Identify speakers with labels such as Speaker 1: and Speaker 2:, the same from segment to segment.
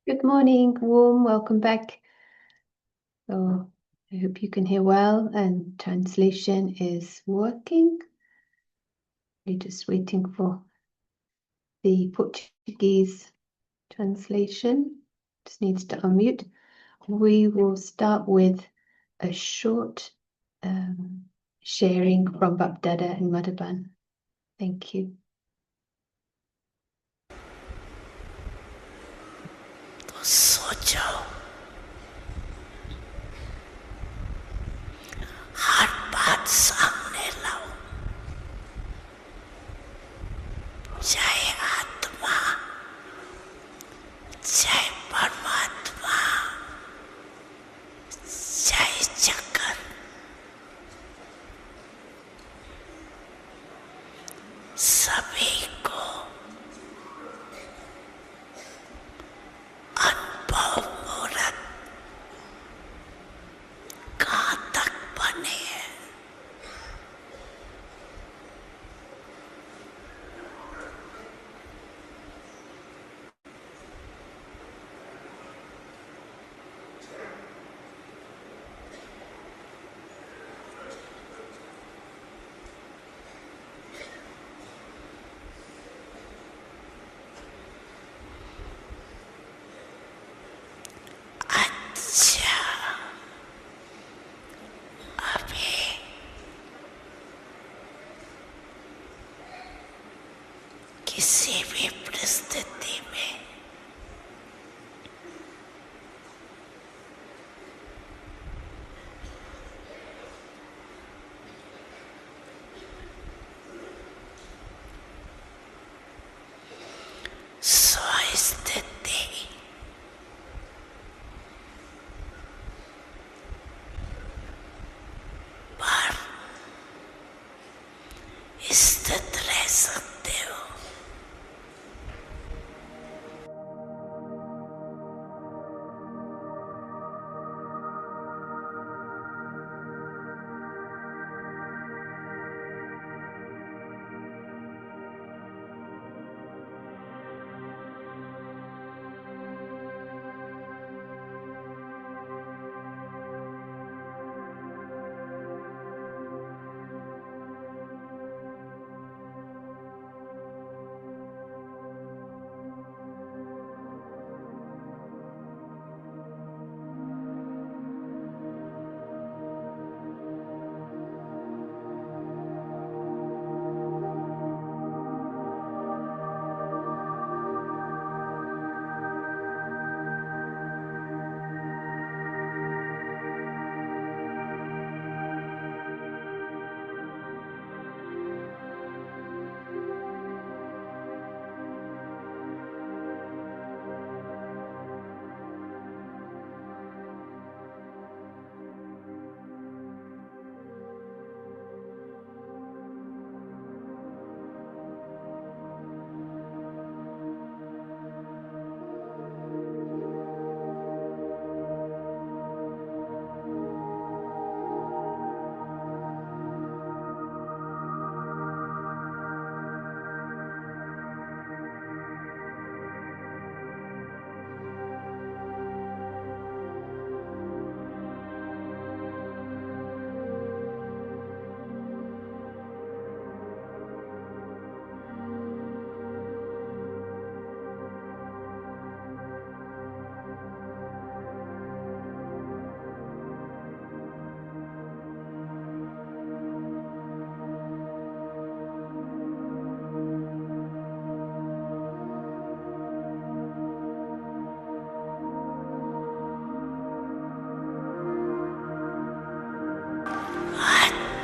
Speaker 1: Good morning, warm, welcome back. So I hope you can hear well and translation is working. We're just waiting for the Portuguese translation. Just needs to unmute. We will start with a short sharing from Bapdada and Madhaban. Thank you.
Speaker 2: तो सोचो हर बात सामने लाओ, चाहे आत्मा, चाहे परमात्मा, चाहे चक्कर, सभी को अनुभव मूर्त कहाँ तक बने हैं। अच्छा, अभी किसी भी परिस्थिति में स्वस्थिति पर स्थित रह सकते हो।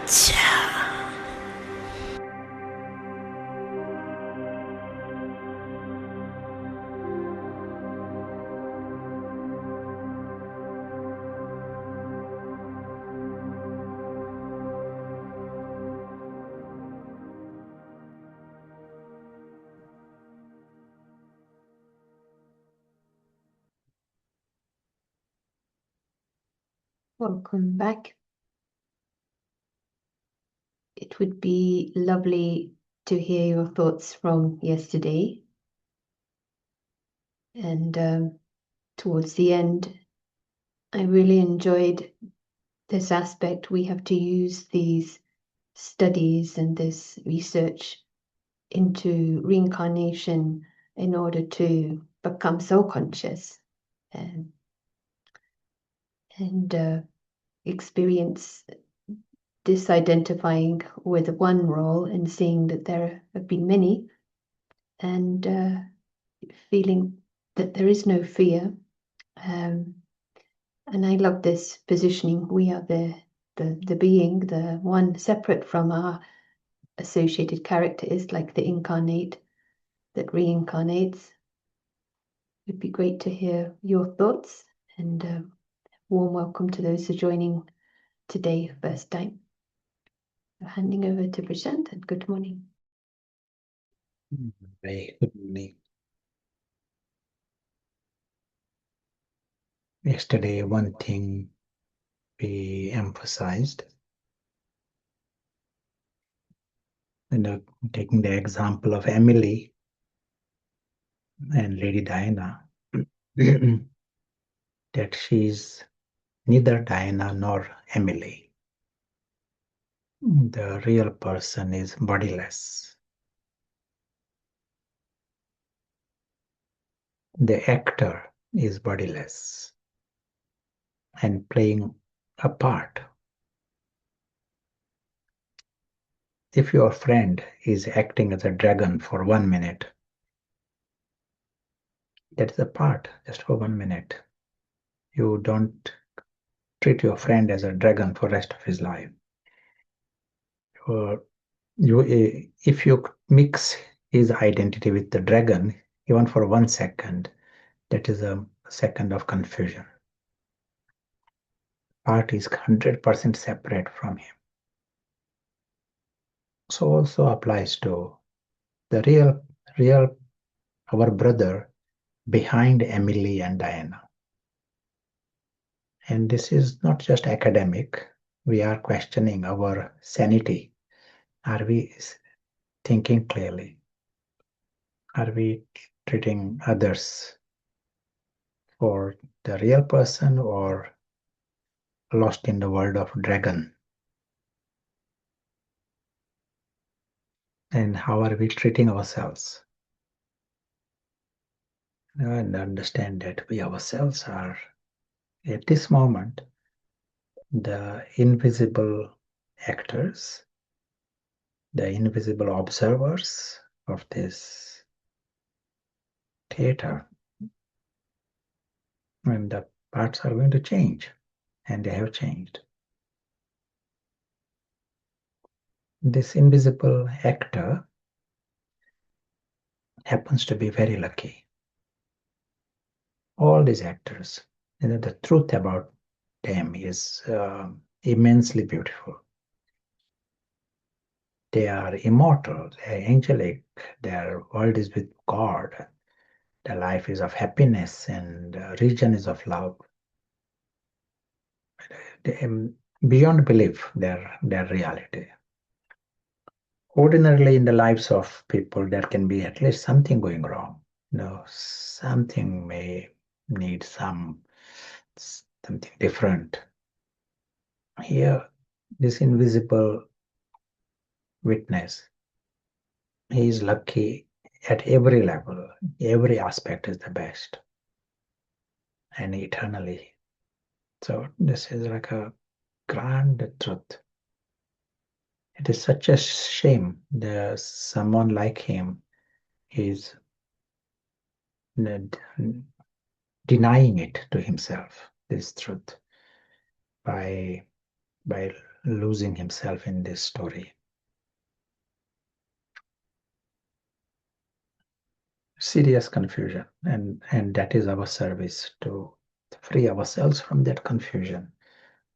Speaker 2: अच्छा,
Speaker 1: Welcome back. It would be lovely to hear your thoughts from yesterday. And towards the end, I really enjoyed this aspect. We have to use these studies and this research into reincarnation in order to become so conscious and, and experience disidentifying with one role and seeing that there have been many, and feeling that there is no fear. And I love this positioning. We are the being, the one separate from our associated character, is like the incarnate that reincarnates. It'd be great to hear your thoughts, and warm welcome to those who are joining today first time. Handing over to Prashant, and good morning.
Speaker 3: Very good morning. Yesterday, one thing we emphasized, taking the example of Emily and Lady Diana, that she's neither Diana nor Emily. The real person is bodiless. The actor is bodiless and playing a part. If your friend is acting as a dragon for 1 minute, that is a part just for 1 minute. You don't treat your friend as a dragon for the rest of his life. If you mix his identity with the dragon, even for 1 second, that is a second of confusion. Part is 100% separate from him. So also applies to the real our brother behind Emily and Diana. And this is not just academic. We are questioning our sanity. Are we thinking clearly? Are we treating others for the real person or lost in the world of dragon? And how are we treating ourselves? And understand that we ourselves are, at this moment, the invisible actors, the invisible observers of this theater. And the parts are going to change, and they have changed. This invisible actor happens to be very lucky. All these actors, the truth about them is immensely beautiful. They are immortal, they are angelic, their world is with God, their life is of happiness, and region is of love. Beyond belief, their reality. Ordinarily, in the lives of people, there can be at least something going wrong. Something may need something different. Here, this invisible witness, he is lucky at every level. Every aspect is the best, and eternally. So this is like a grand truth. It is such a shame that someone like him is denying it to himself, this truth, by losing himself in this story. Serious confusion, and that is our service, to free ourselves from that confusion,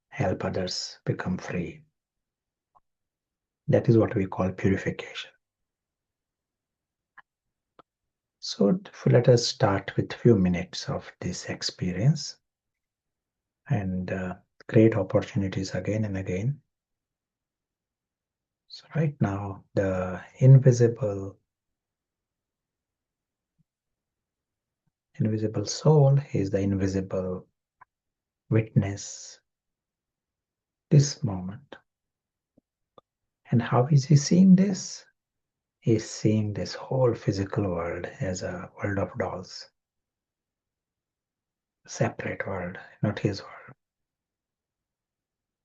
Speaker 3: help others become free. That is what we call purification. So let us start with few minutes of this experience and create opportunities again and again. So right now, the invisible Invisible soul is the invisible witness this moment. And how is he seeing this? He's seeing this whole physical world as a world of dolls. Separate world, not his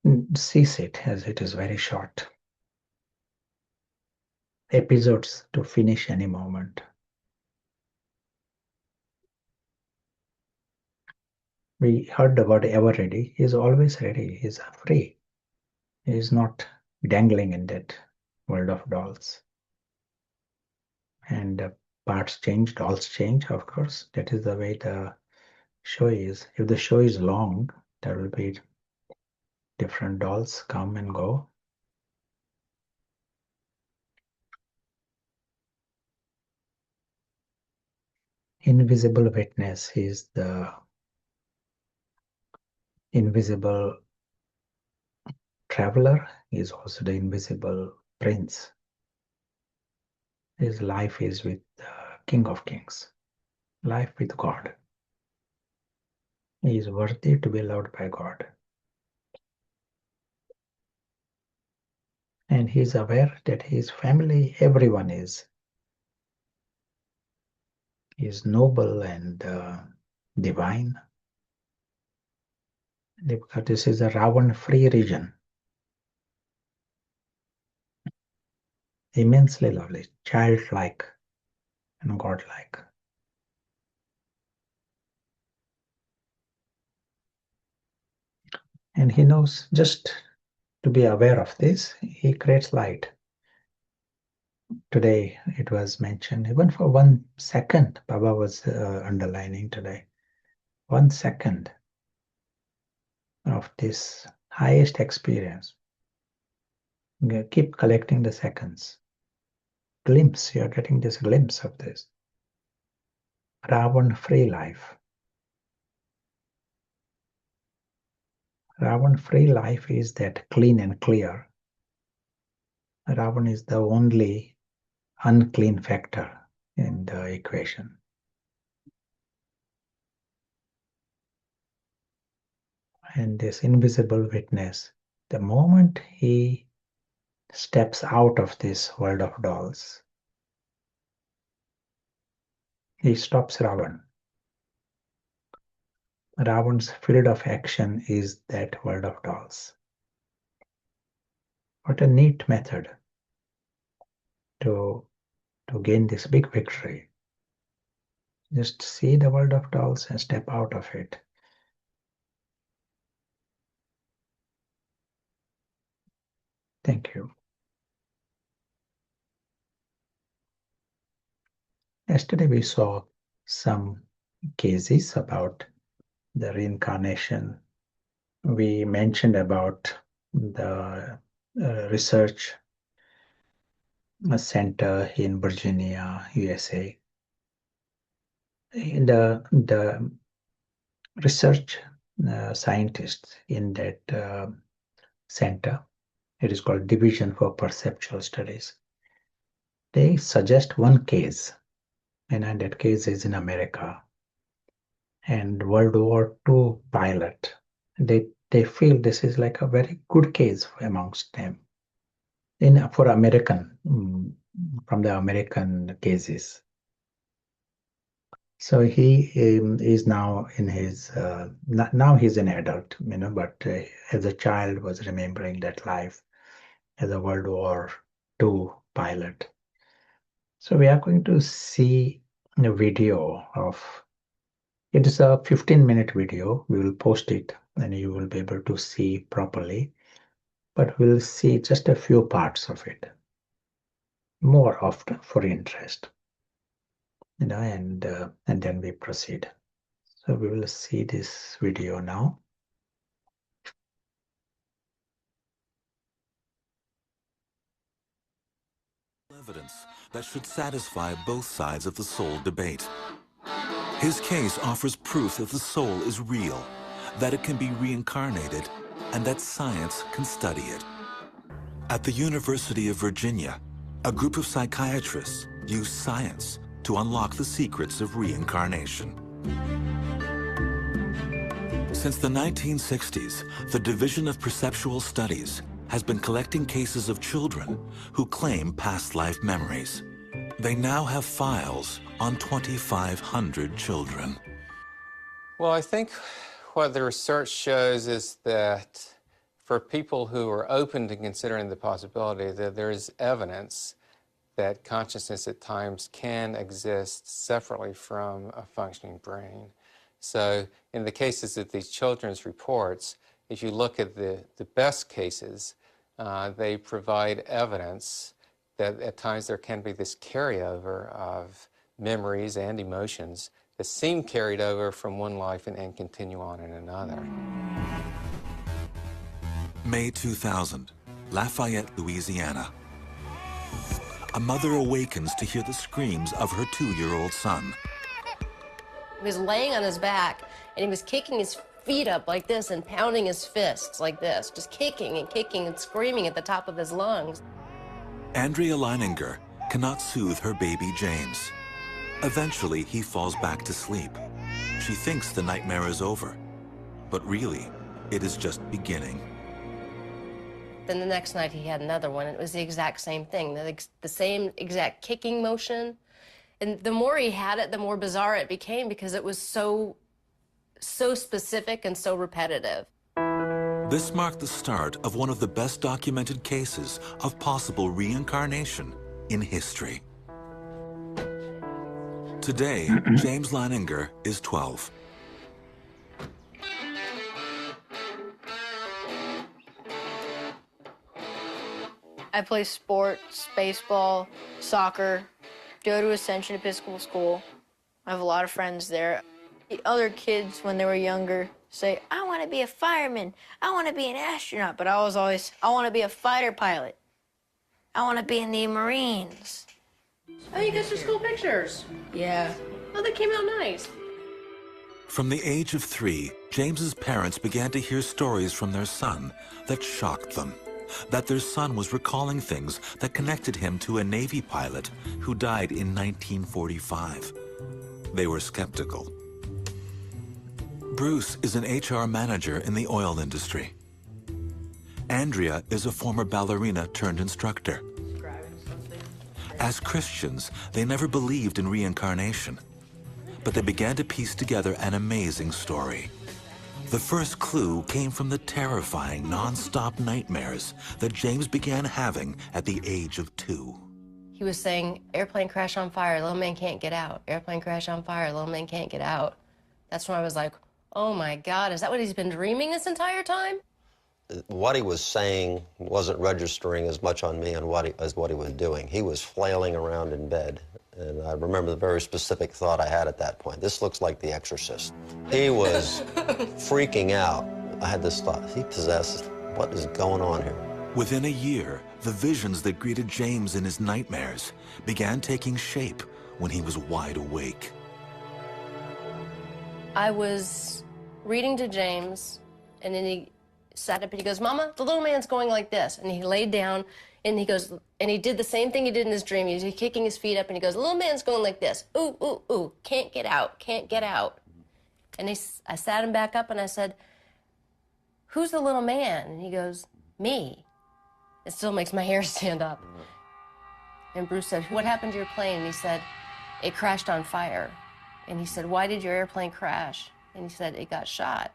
Speaker 3: world. Sees it as it is very short. Episodes to finish any moment. We heard the word ever ready. He is always ready. He is free. He is not dangling in that world of dolls. And parts change, dolls change, of course. That is the way the show is. If the show is long, there will be different dolls come and go. Invisible witness is the invisible traveler, is also the invisible prince. His life is with the King of Kings, life with God. He is worthy to be loved by God. And he is aware that his family, everyone is noble and divine. Because this is a Ravan-free region. Immensely lovely, childlike and godlike. And he knows, just to be aware of this, he creates light. Today it was mentioned, even for 1 second, Baba was underlining today, 1 second of this highest experience. Keep collecting the seconds. Glimpse, you're getting this glimpse of this. Ravan-free life. Ravan-free life is that clean and clear. Ravan is the only unclean factor in the equation. And this invisible witness, the moment he steps out of this world of dolls, he stops Ravan. Ravan's field of action is that world of dolls. What a neat method to gain this big victory. Just see the world of dolls and step out of it. Thank you. Yesterday we saw some cases about the reincarnation. We mentioned about the research center in Virginia, USA. And the research scientists in that center, it is called Division for Perceptual Studies, they suggest one case, and that case is in America. And World War II pilot, they feel this is like a very good case amongst them for American, from the American cases. So he is now in his, now he's an adult, but as a child was remembering that life as a World War II pilot. So we are going to see a video of, it is a 15-minute video. We will post it and you will be able to see properly, but we'll see just a few parts of it, more often for interest, and then we proceed. So we will see this video now.
Speaker 4: Evidence that should satisfy both sides of the soul debate. His case offers proof that the soul is real, that it can be reincarnated, and that science can study it. At the University of Virginia, a group of psychiatrists use science to unlock the secrets of reincarnation. Since the 1960s, the Division of Perceptual Studies has been collecting cases of children who claim past life memories. They now have files on 2,500 children.
Speaker 5: Well, I think what the research shows is that for people who are open to considering the possibility that there is evidence that consciousness at times can exist separately from a functioning brain. So in the cases of these children's reports, if you look at the best cases, they provide evidence that at times there can be this carryover of memories and emotions that seem carried over from one life and continue on in another.
Speaker 4: May 2000, Lafayette, Louisiana. A mother awakens to hear the screams of her 2-year-old son.
Speaker 6: He was laying on his back, and he was kicking his feet up like this and pounding his fists like this, just kicking and screaming at the top of his lungs.
Speaker 4: Andrea Leininger cannot soothe her baby James. Eventually, he falls back to sleep. She thinks the nightmare is over, but really, it is just beginning.
Speaker 6: Then the next night he had another one, and it was the exact same thing, the same exact kicking motion. And the more he had it, the more bizarre it became because it was so specific and so repetitive.
Speaker 4: This marked the start of one of the best documented cases of possible reincarnation in history. Today, James Leininger is 12.
Speaker 7: I play sports, baseball, soccer, go to Ascension Episcopal School. I have a lot of friends there. The other kids, when they were younger, say, I want to be a fireman, I want to be an astronaut, but I was always, I want to be a fighter pilot. I want to be in the Marines.
Speaker 6: Oh, you got some school pictures?
Speaker 7: Yeah.
Speaker 6: Oh, they came out nice.
Speaker 4: From the age of 3, James's parents began to hear stories from their son that shocked them. That their son was recalling things that connected him to a Navy pilot who died in 1945. They were skeptical. Bruce is an HR manager in the oil industry. Andrea is a former ballerina turned instructor. As Christians, they never believed in reincarnation, but they began to piece together an amazing story. The first clue came from the terrifying, non-stop nightmares that James began having at the age of 2.
Speaker 6: He was saying, airplane crash on fire, little man can't get out. Airplane crash on fire, little man can't get out. That's when I was like, oh my God, is that what he's been dreaming this entire time?
Speaker 8: What he was saying wasn't registering as much on me as what he was doing. He was flailing around in bed. And I remember the very specific thought I had at that point. This looks like The Exorcist. He was freaking out. I had this thought, he possessed, what is going on here?
Speaker 4: Within a year, the visions that greeted James in his nightmares began taking shape when he was wide awake.
Speaker 6: I was reading to James, and then he sat up and he goes, Mama, the little man's going like this. And he laid down, and he goes, and he did the same thing he did in his dream. He was kicking his feet up, and he goes, the little man's going like this. Ooh, ooh, ooh, can't get out, can't get out. And I sat him back up, and I said, who's the little man? And he goes, me. It still makes my hair stand up. And Bruce said, what happened to your plane? And he said, it crashed on fire. And he said, why did your airplane crash? And he said, it got shot.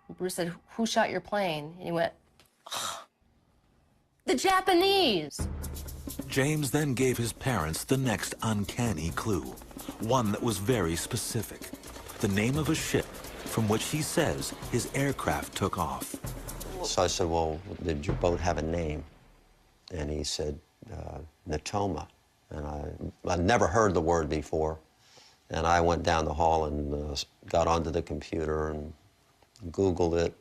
Speaker 6: And Bruce said, who shot your plane? And he went, oh, the Japanese.
Speaker 4: James then gave his parents the next uncanny clue, one that was very specific, the name of a ship from which he says his aircraft took off.
Speaker 8: So I said, well, did your boat have a name? And he said, Natoma. And I'd never heard the word before. And I went down the hall and got onto the computer and Googled it.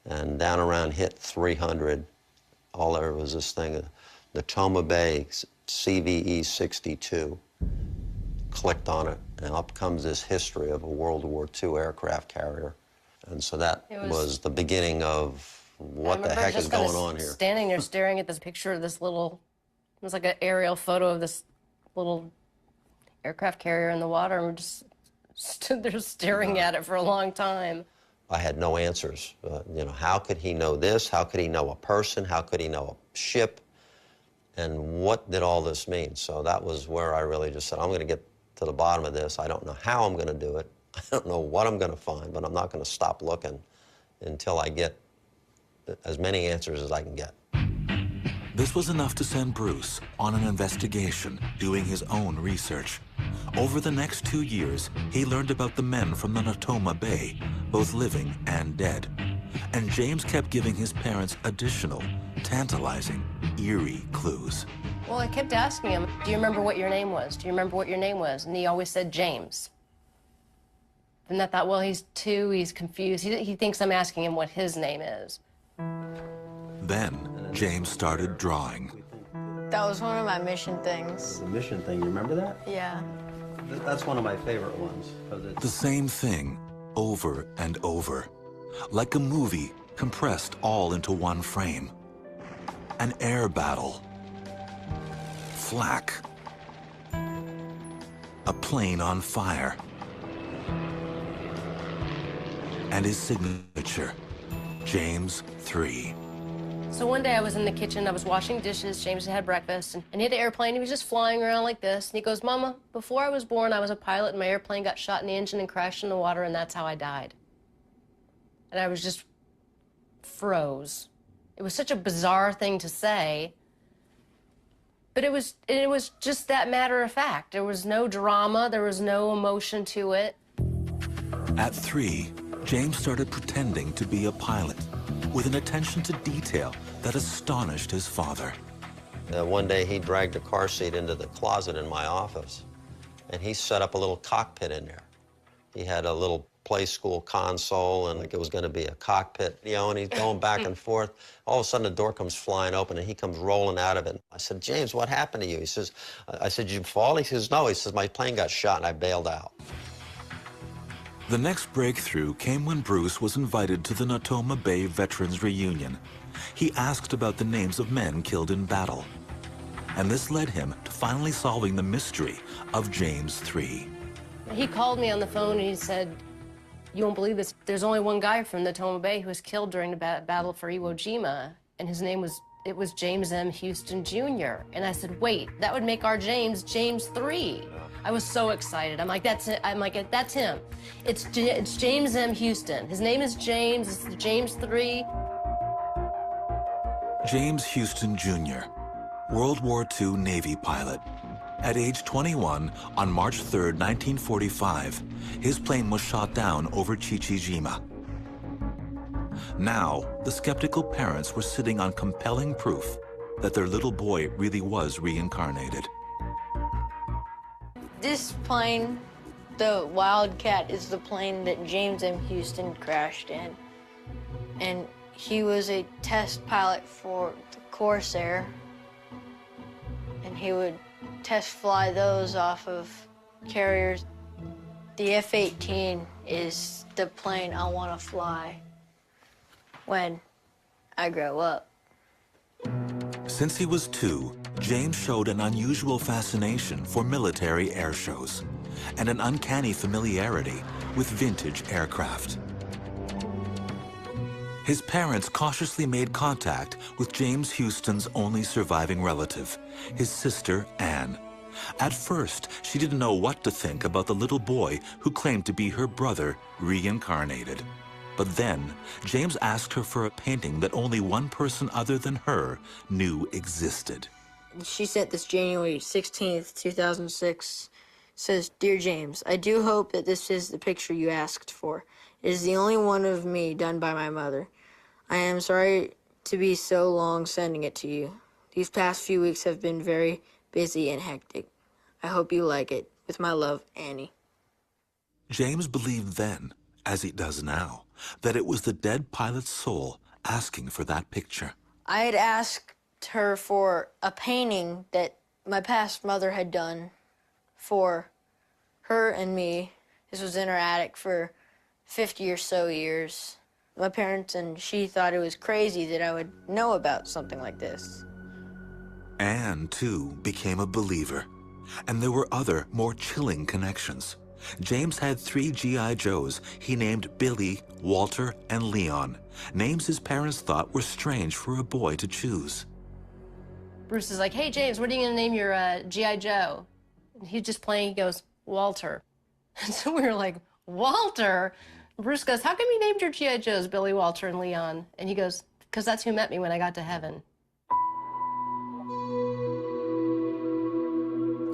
Speaker 8: And down around hit 300, all there was this thing, Natoma Bay, CVE 62. Clicked on it, and up comes this history of a World War II aircraft carrier. And so that was the beginning of what the heck is going on here.
Speaker 6: Standing there staring at this picture of this little, it was like an aerial photo of this little aircraft carrier in the water, and we're just stood there staring at it for a long time.
Speaker 8: I had no answers. You know, how could he know this? How could he know a person? How could he know a ship? And what did all this mean? So that was where I really just said, I'm going to get to the bottom of this. I don't know how I'm going to do it. I don't know what I'm going to find, but I'm not going to stop looking until I get as many answers as I can get.
Speaker 4: This was enough to send Bruce on an investigation, doing his own research. Over the next 2 years, he learned about the men from the Natoma Bay, both living and dead. And James kept giving his parents additional, tantalizing, eerie clues.
Speaker 6: Well, I kept asking him, do you remember what your name was? Do you remember what your name was? And he always said James. And I thought, well, he's 2, he's confused. He thinks I'm asking him what his name is.
Speaker 4: Then, James started drawing.
Speaker 7: That was one of my mission things.
Speaker 8: The mission thing, you remember that?
Speaker 7: Yeah.
Speaker 8: That's one of my favorite ones.
Speaker 4: The same thing, over and over. Like a movie, compressed all into one frame. An air battle. Flak. A plane on fire. And his signature, James 3.
Speaker 6: So one day I was in the kitchen, I was washing dishes, James had breakfast, and he had an airplane, he was just flying around like this, and he goes, Mama, before I was born, I was a pilot, and my airplane got shot in the engine and crashed in the water, and that's how I died. And I was just froze. It was such a bizarre thing to say, but it was just that matter of fact. There was no drama, there was no emotion to it.
Speaker 4: At 3, James started pretending to be a pilot, with an attention to detail that astonished his father.
Speaker 8: One day he dragged a car seat into the closet in my office, and he set up a little cockpit in there. He had a little play school console, and like it was going to be a cockpit, you know, and he's going back and forth. All of a sudden, the door comes flying open, and he comes rolling out of it. I said, James, what happened to you? He says, I said, did you fall? He says, no. He says, my plane got shot, and I bailed out.
Speaker 4: The next breakthrough came when Bruce was invited to the Natoma Bay Veterans Reunion. He asked about the names of men killed in battle. And this led him to finally solving the mystery of James 3.
Speaker 6: He called me on the phone and he said, you won't believe this, there's only one guy from Natoma Bay who was killed during the battle for Iwo Jima, and his name was James M. Houston Jr. And I said, wait, that would make our James 3. I was so excited. I'm like, that's it. I'm like, that's him. It's James M. Houston. His name is James. It's James 3.
Speaker 4: James Houston Jr., World War II Navy pilot. At age 21, on March 3, 1945, his plane was shot down over Chichijima. Now, the skeptical parents were sitting on compelling proof that their little boy really was reincarnated.
Speaker 7: This plane, the Wildcat, is the plane that James M. Houston crashed in. And he was a test pilot for the Corsair. And he would test fly those off of carriers. The F-18 is the plane I want to fly when I grow up.
Speaker 4: Since he was 2, James showed an unusual fascination for military air shows and an uncanny familiarity with vintage aircraft. His parents cautiously made contact with James Houston's only surviving relative, his sister, Anne. At first, she didn't know what to think about the little boy who claimed to be her brother reincarnated. But then, James asked her for a painting that only one person other than her knew existed.
Speaker 7: She sent this January 16th, 2006. It says, Dear James, I do hope that this is the picture you asked for. It is the only one of me done by my mother. I am sorry to be so long sending it to you. These past few weeks have been very busy and hectic. I hope you like it. With my love, Annie.
Speaker 4: James believed then, as he does now, that it was the dead pilot's soul asking for that picture.
Speaker 7: I had asked her for a painting that my past mother had done for her and me. This was in her attic for 50 or so years. My parents and she thought it was crazy that I would know about something like this.
Speaker 4: Anne, too, became a believer. And there were other, more chilling connections. James had 3 G.I. Joes he named Billy, Walter, and Leon, names his parents thought were strange for a boy to choose.
Speaker 6: Bruce is like, hey, James, what are you going to name your G.I. Joe? And he's just playing, he goes, Walter. And so we were like, Walter? Bruce goes, how come you named your G.I. Joes Billy, Walter, and Leon? And he goes, because that's who met me when I got to heaven.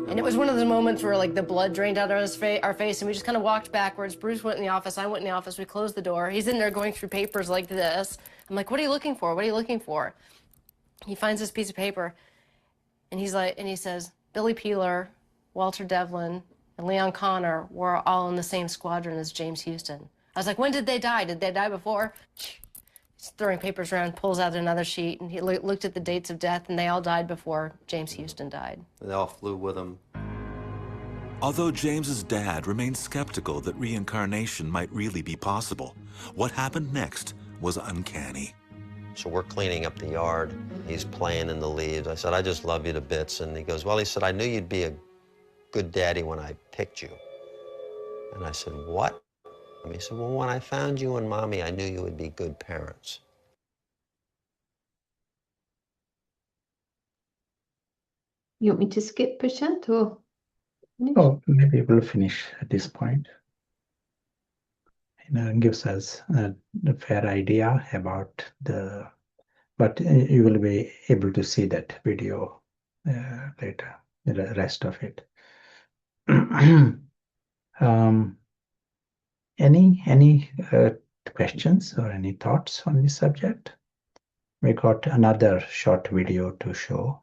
Speaker 6: And it was one of those moments where like the blood drained out of our face and we just kind of walked backwards. Bruce went in the office, I went in the office, we closed the door. He's in there going through papers like this. I'm like, what are you looking for? What are you looking for? He finds this piece of paper and he's like, and he says, Billy Peeler, Walter Devlin, and Leon Connor were all in the same squadron as James Houston. I was like, when did they die? Did they die before? He's throwing papers around, pulls out another sheet, and he looked at the dates of death, and they all died before James Houston died.
Speaker 8: They all flew with him.
Speaker 4: Although James's dad remained skeptical that reincarnation might really be possible, what happened next was uncanny.
Speaker 8: So we're cleaning up the yard. He's playing in the leaves. I said, I just love you to bits. And he goes, well, he said, I knew you'd be a good daddy when I picked you. And I said, what? And he said, well, when I found you and Mommy, I knew you would be good parents.
Speaker 1: You want me to skip Prashant or finish?
Speaker 3: Oh, maybe we'll finish at this point. It gives us a fair idea about the, but you will be able to see that video later, the rest of it. Any questions or any thoughts on this subject? We got another short video to show.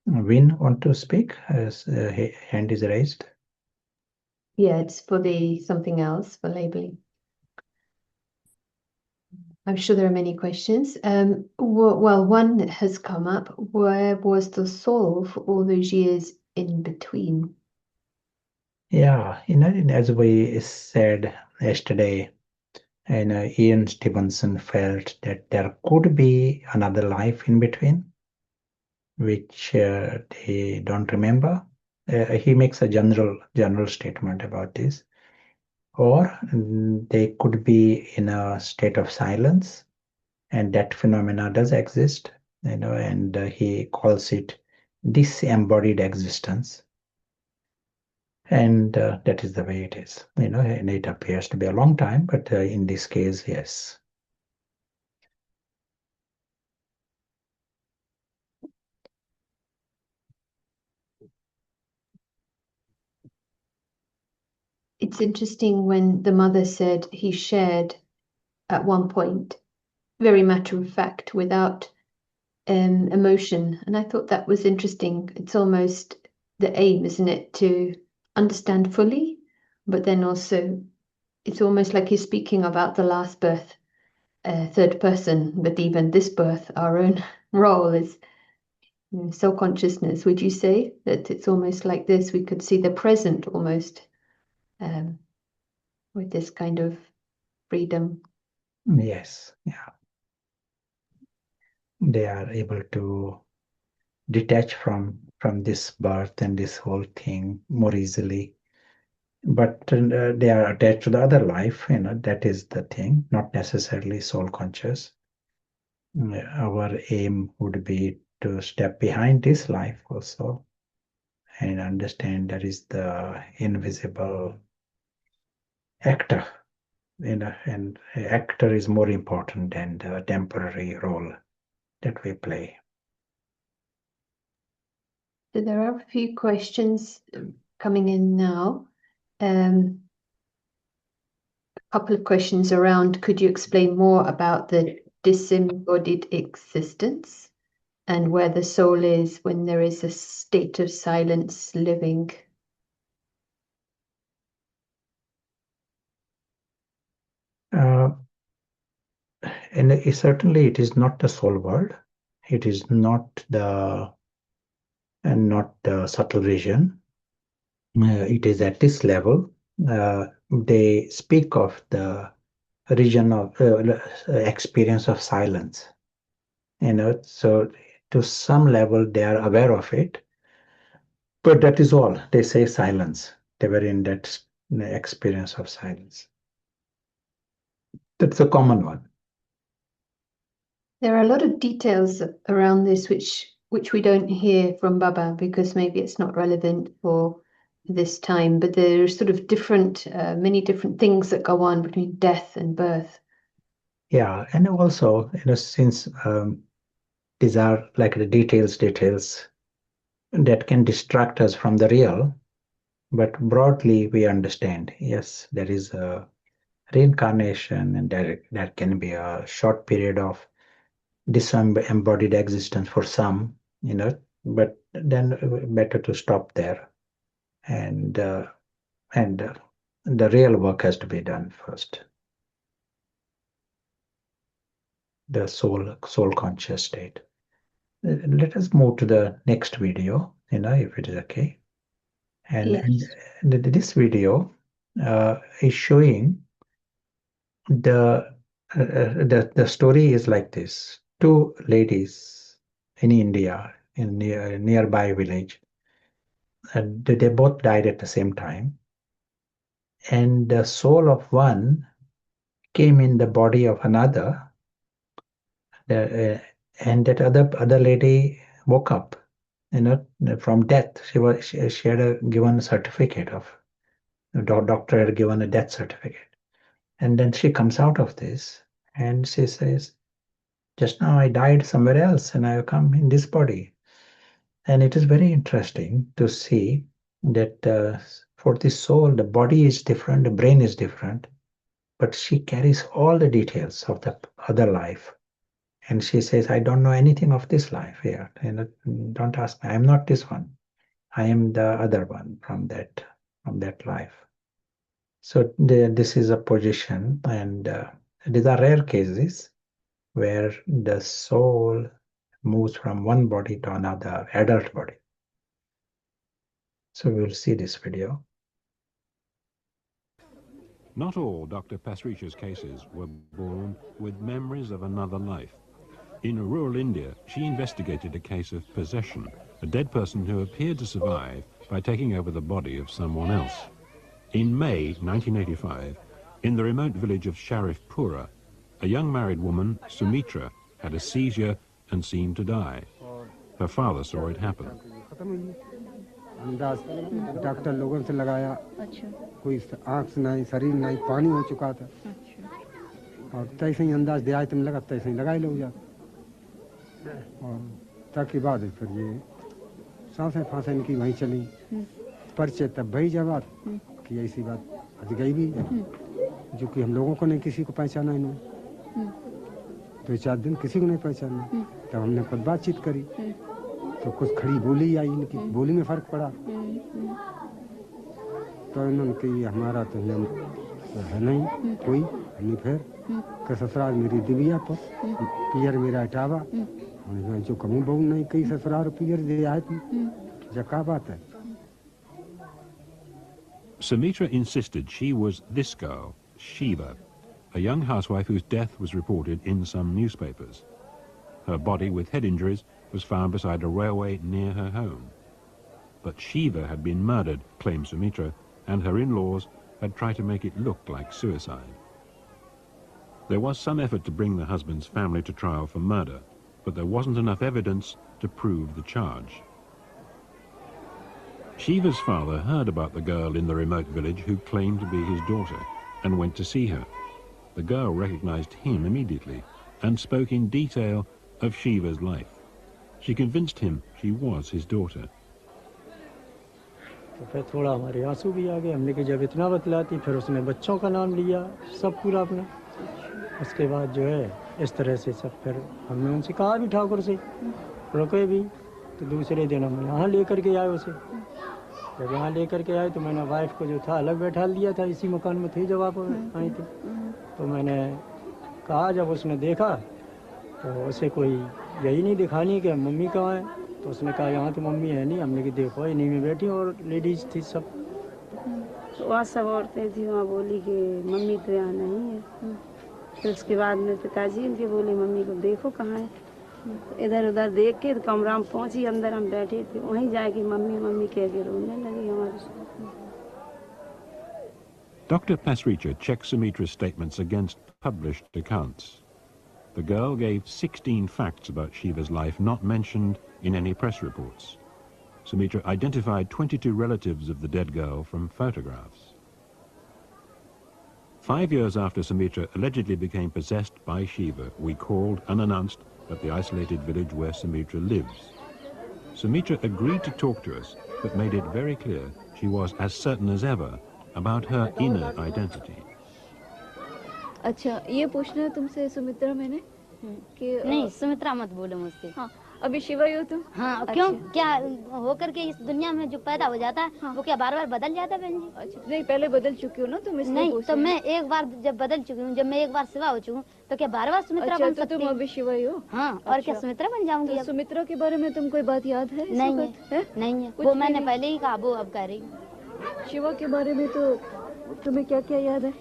Speaker 3: Win, want to speak? As hand is raised.
Speaker 1: Yeah, it's for the something else for labeling. I'm sure there are many questions. Well, one has come up. Where was the soul for all those years in between?
Speaker 3: Yeah, as we said yesterday, Ian Stevenson felt that there could be another life in between, which they don't remember. He makes a general statement about this. Or they could be in a state of silence, and that phenomena does exist, and he calls it disembodied existence. And that is the way it is, and it appears to be a long time, but in this case, yes.
Speaker 1: It's interesting when the mother said he shared at one point, very matter of fact, without emotion. And I thought that was interesting. It's almost the aim, isn't it, to understand fully, but then also it's almost like he's speaking about the last birth, third person, but even this birth, our own role is soul consciousness. Would you say that it's almost like this? We could see the present almost with this kind of freedom.
Speaker 3: Yes, yeah. They are able to detach from this birth and this whole thing more easily. But they are attached to the other life, that is the thing, not necessarily soul conscious. Our aim would be to step behind this life also and understand there is the invisible actor, and actor is more important than the temporary role that we play.
Speaker 1: So there are a few questions coming in now. A couple of questions around, could you explain more about the disembodied existence and where the soul is when there is a state of silence living?
Speaker 3: And certainly it is not the soul world. It is not the subtle vision. It is at this level. They speak of the region of experience of silence. So to some level they are aware of it, But that is all. They say silence. They were in that experience of silence. That's a common one.
Speaker 1: There are a lot of details around this which we don't hear from Baba because maybe it's not relevant for this time, but there are sort of many different things that go on between death and birth.
Speaker 3: Yeah, and also, since these are like the details that can distract us from the real, but broadly we understand, yes, there is a reincarnation, and there can be a short period of disembodied existence for some, but then better to stop there, and the real work has to be done first. The soul conscious state. Let us move to the next video, if it is okay. And,
Speaker 1: Yes.
Speaker 3: and this video is showing the story is like this. Two ladies in India, in nearby village, and they both died at the same time. And the soul of one came in the body of another, and that other lady woke up, from death. She had given a certificate of, the doctor had given a death certificate. And then she comes out of this and she says, just now I died somewhere else and I have come in this body. And it is very interesting to see that for the soul, the body is different, the brain is different, but she carries all the details of the other life. And she says, I don't know anything of this life here. Don't ask me. I'm not this one. I am the other one from that life. So this is a position, and these are rare cases where the soul moves from one body to another adult body. So we will see this video.
Speaker 9: Not all Dr. Pasricha's cases were born with memories of another life. In rural India, she investigated a case of possession, a dead person who appeared to survive by taking over the body of someone else. In May 1985, in the remote village of Sharifpura, a young married woman, Sumitra, had a seizure and seemed to die. Her father saw it happen.
Speaker 10: अंदाज doctor लोगों से लगाया, कोई आँख से नहीं, शरीर नहीं, पानी हो चुका था, और तैसे ही अंदाज दिया तुम लगा, तैसे ही लगाई लोग जा, और तक के बाद फिर ये सांसें फांसें इनकी वहीं चली, परिचय तब भई जब कि ऐसी बात आज गई भी, जो कि हम लोगों को नहीं किसी को पहचाना इन्होंने, 2-4 दिन किसी को नहीं पहचाना, तब हमने खुद बातचीत करी, तो कुछ खड़ी बोली आई, इनकी बोली में फर्क पड़ा, तो इन्होंने कही हमारा तो हम है नहीं कोई, हमने फिर के ससुराल मेरी दिव्या पर पियर मेरा हटावा, जो कहूँ बहु नहीं कही ससुराल पियर दे आए तुम, जका बात है.
Speaker 9: Sumitra insisted she was this girl, Shiva, a young housewife whose death was reported in some newspapers. Her body with head injuries was found beside a railway near her home. But Shiva had been murdered, claimed Sumitra, and her in-laws had tried to make it look like suicide. There was some effort to bring the husband's family to trial for murder, but there wasn't enough evidence to prove the charge. Shiva's father heard about the girl in the remote village who claimed to be his daughter and went to see her. The girl recognized him immediately and spoke in detail of Shiva's life. She convinced him she was his daughter.
Speaker 10: तो फिर थोड़ा हमारे आंसू भी आ गए, हमने कि जब इतना बतलाती, फिर उसने बच्चों का नाम लिया, सब पूरा अपना, उसके बाद जो है इस तरह से सब, फिर हमने उनसे कहा भी ठाकुर से रुके भी, तो दूसरे दिन हम यहाँ लेकर के आए उसे, जब यहाँ लेकर के आए तो मैंने वाइफ को जो था अलग बैठा दिया था, इसी मकान में थी जब आप आई थी, तो मैंने कहा जब उसने देखा तो उसे कोई यही नहीं दिखानी कि मम्मी कहाँ है, तो उसने कहा यहाँ तो मम्मी है नहीं, हमने कि देखो इन्हीं में बैठी और लेडीज थी सब,
Speaker 11: तो वहाँ सब औरतें थी, वहाँ बोली कि मम्मी तो यहाँ नहीं है, फिर उसके बाद में पिताजी उनके बोले मम्मी को देखो कहाँ है, इधर उधर देख के कमरा में पहुंची, अंदर हम बैठे थे, वहीं जाके मम्मी मम्मी कह के रोने लगी हमारे साथ।
Speaker 9: Dr. Pasricha checked Sumitra's statements against published accounts. The girl gave 16 facts about Shiva's life not mentioned in any press reports. Sumitra identified 22 relatives of the dead girl from photographs. 5 years after Sumitra allegedly became possessed by Shiva, we called unannounced at the isolated village where Sumitra lives. Sumitra agreed to talk to us, but made it very clear she was as certain as ever about her inner identity.
Speaker 12: अच्छा, ये पूछना है तुमसे सुमित्रा मैंने कि
Speaker 13: नहीं, सुमित्रा मत बोलो मुझसे।
Speaker 12: हाँ, अभी शिवा ही हो तुम?
Speaker 13: हाँ, क्यों? क्या होकर के इस दुनिया में जो पैदा हो जाता है,
Speaker 12: हाँ।
Speaker 13: वो क्या बार बार बदल जाता है बहन जी?
Speaker 12: अच्छा, नहीं पहले बदल चुकी हो ना तुम, इसलिए
Speaker 13: नहीं,
Speaker 12: पूछ
Speaker 13: तो
Speaker 12: रही
Speaker 13: मैं एक बार जब बदल चुकी हूँ, जब मैं एक बार शिवा हो चुकी हूँ, तो क्या बार बार सुमित्रा
Speaker 12: अच्छा,
Speaker 13: बन
Speaker 12: तो
Speaker 13: सकती
Speaker 12: तुम
Speaker 13: हूँ?
Speaker 12: अभी शिवा ही हो?
Speaker 13: हाँ, और क्या सुमित्रा बन जाऊंगी?
Speaker 12: तो सुमित्रा के बारे में तुम कोई बात याद है?
Speaker 13: नहीं है, नहीं है, वो मैंने पहले ही कहा, वो अब कह रही हूँ।
Speaker 12: शिवा के बारे में तो तुम्हें क्या क्या याद है?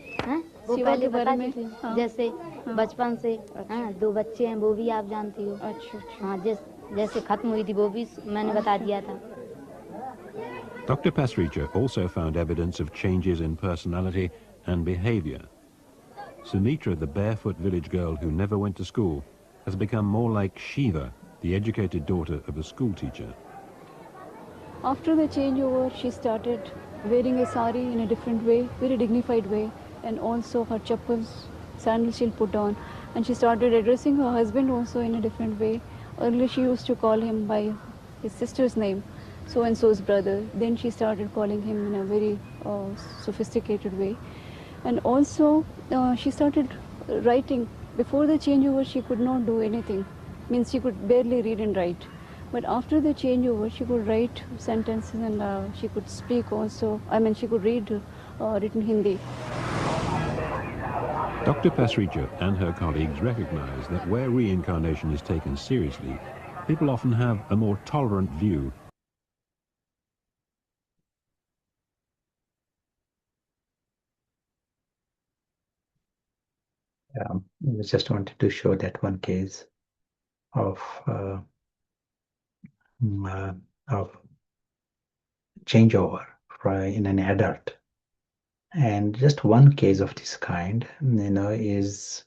Speaker 13: वो
Speaker 12: शिवा
Speaker 13: पहले
Speaker 12: के बारे
Speaker 13: बता
Speaker 12: में
Speaker 13: दी थी, जैसे बचपन से, हाँ, 2 बच्चे हैं, वो भी आप जानती हो।
Speaker 12: अच्छा,
Speaker 13: हाँ, जैसे खत्म हुई थी वो भी मैंने बता दिया था।
Speaker 9: Dr. Pasricha also found evidence of changes in personality and behavior. Sumitra, the barefoot village girl who never went to school, has become more like Shiva, the educated daughter of a school teacher.
Speaker 12: After the changeover, she started wearing a sari in a different way, very dignified way, and also her chappals, sandals she'll put on, and she started addressing her husband also in a different way. Earlier she used to call him by his sister's name, so and so's brother. Then she started calling him in a very sophisticated way, and also she started writing. Before the changeover, she could not do anything, means she could barely read and write. But after the changeover, she could write sentences and she could speak also. I mean, she could read written Hindi.
Speaker 9: Dr. Pasricha and her colleagues recognize that where reincarnation is taken seriously, people often have a more tolerant view.
Speaker 3: I just wanted to show that one case of changeover in an adult. And just one case of this kind, is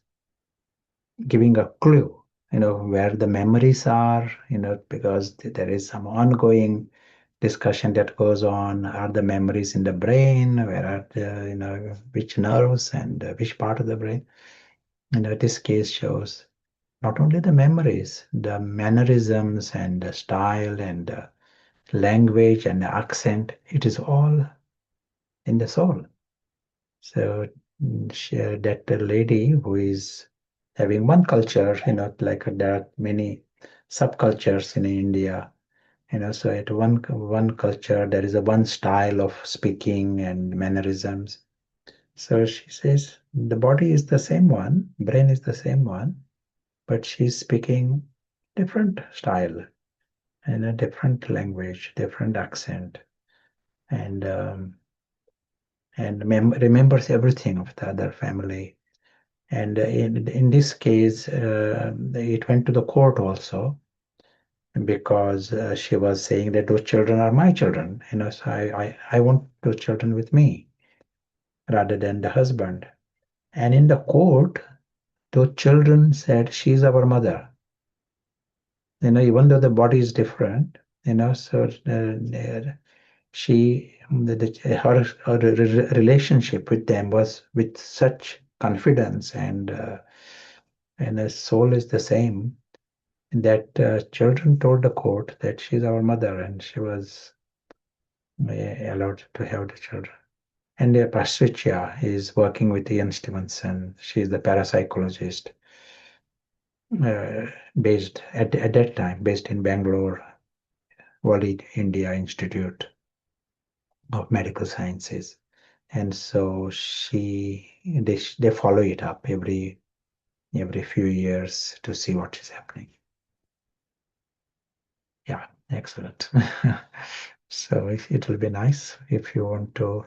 Speaker 3: giving a clue, where the memories are, because there is some ongoing discussion that goes on. Are the memories in the brain? Where are the, which nerves and which part of the brain? This case shows not only the memories, the mannerisms and the style and the language and the accent. It is all in the soul. So that lady who is having one culture, like there are many subcultures in India, so at one culture there is a one style of speaking and mannerisms. So she says the body is the same one, brain is the same one, but she's speaking different style and a different language, different accent, and remembers everything of the other family. And in this case, it went to the court also, because she was saying that those children are my children. So I want those children with me rather than the husband. And in the court, those children said, she's our mother. Even though the body is different, so her relationship with them was with such confidence, and the soul is the same, that children told the court that she's our mother, and she was allowed to have the children. And Patricia is working with Ian Stevenson. She's the parapsychologist based at that time based in Bangalore, Wali India Institute of Medical Sciences. And so they follow it up every few years to see what is happening. Yeah, excellent. So it will be nice if you want to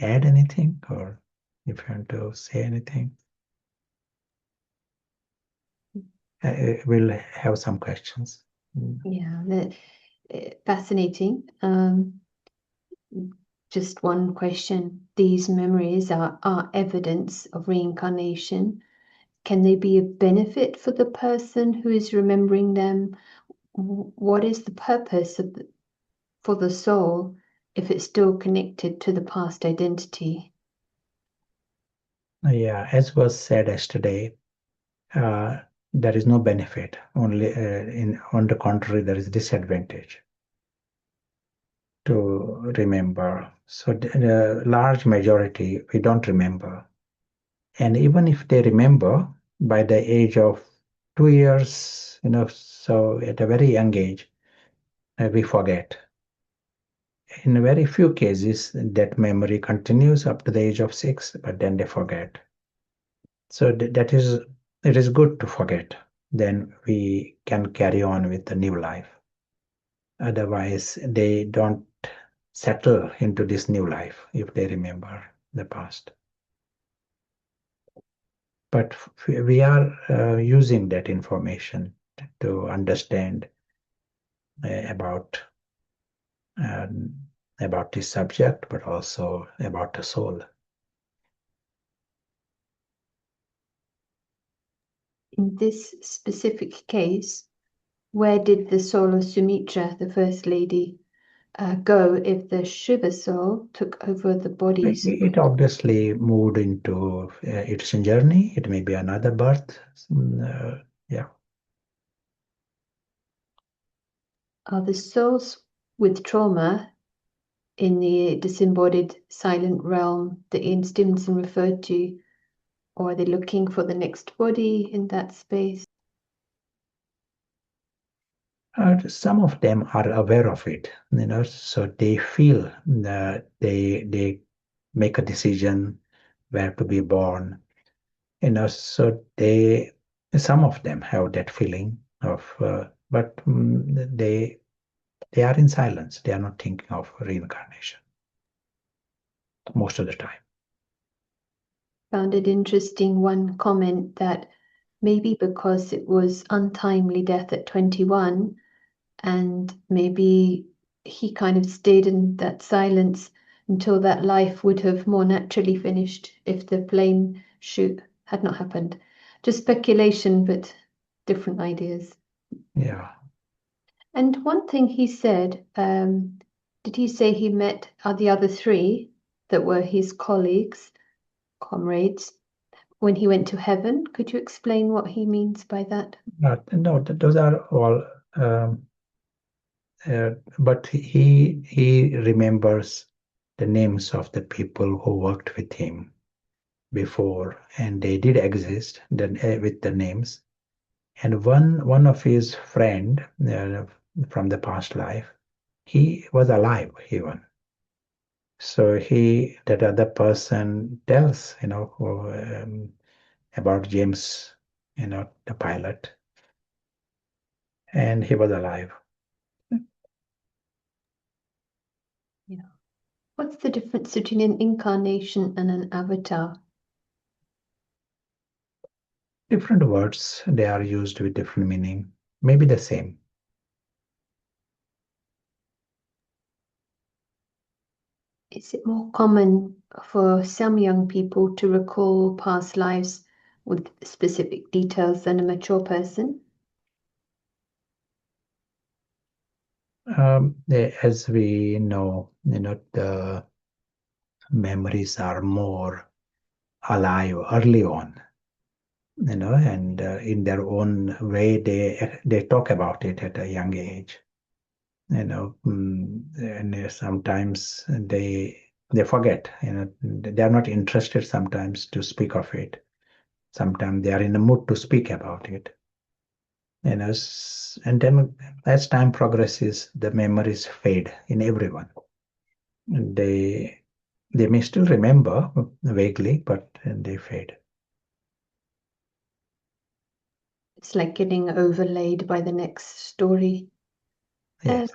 Speaker 3: add anything, or if you want to say anything. we'll have some questions.
Speaker 1: Yeah, fascinating. Just one question. These memories are evidence of reincarnation. Can they be a benefit for the person who is remembering them? What is the purpose for the soul if it's still connected to the past identity?
Speaker 3: Yeah, as was said yesterday, there is no benefit. Only on the contrary, there is disadvantage to remember. So the large majority we don't remember, and even if they remember by the age of 2 years, so at a very young age, we forget. In very few cases, that memory continues up to the age of 6, but then they forget. So it is good to forget. Then we can carry on with the new life. Otherwise, they don't settle into this new life if they remember the past. But we are using that information to understand about this subject, but also about the soul.
Speaker 1: In this specific case, where did the soul of Sumitra, the First Lady, go if the Shiva soul took over the bodies?
Speaker 3: It obviously moved into its journey. It may be another birth. Yeah.
Speaker 1: Are the souls with trauma in the disembodied silent realm that Ian Stevenson referred to, or are they looking for the next body in that space?
Speaker 3: Some of them are aware of it, so they feel that they make a decision where to be born, so some of them have that feeling of, but they are in silence. They are not thinking of reincarnation most of the time.
Speaker 1: Found it interesting, one comment that maybe because it was untimely death at 21, and maybe he kind of stayed in that silence until that life would have more naturally finished if the plane shoot had not happened. Just speculation, but different ideas.
Speaker 3: Yeah.
Speaker 1: And one thing he said, did he say he met the other three that were his colleagues, comrades, when he went to heaven? Could you explain what he means by that?
Speaker 3: No, those are all. But he remembers the names of the people who worked with him before, and they did exist with the names. And one of his friend from the past life, he was alive even. So that other person tells, about James, the pilot, and he was alive.
Speaker 1: Yeah. What's the difference between an incarnation and an avatar?
Speaker 3: Different words, they are used with different meaning, maybe the same.
Speaker 1: Is it more common for some young people to recall past lives with specific details than a mature person?
Speaker 3: As we know, the memories are more alive early on, and in their own way, they talk about it at a young age, and sometimes they forget, they are not interested sometimes to speak of it. Sometimes they are in the mood to speak about it. And then as time progresses, the memories fade in everyone. They may still remember vaguely, but they fade.
Speaker 1: It's like getting overlaid by the next story.
Speaker 3: Yes.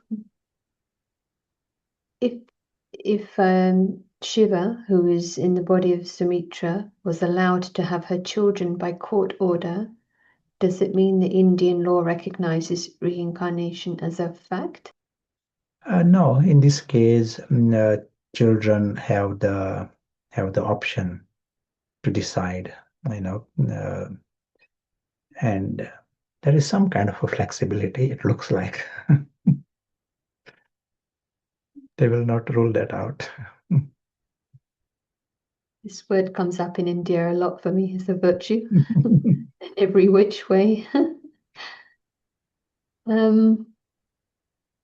Speaker 1: If Shiva, who is in the body of Sumitra, was allowed to have her children by court order, Does it mean the Indian law recognizes reincarnation as a fact?
Speaker 3: No, in this case, children have the option to decide, and there is some kind of a flexibility. It looks like they will not rule that out.
Speaker 1: This word comes up in India a lot for me as a virtue, every which way. Now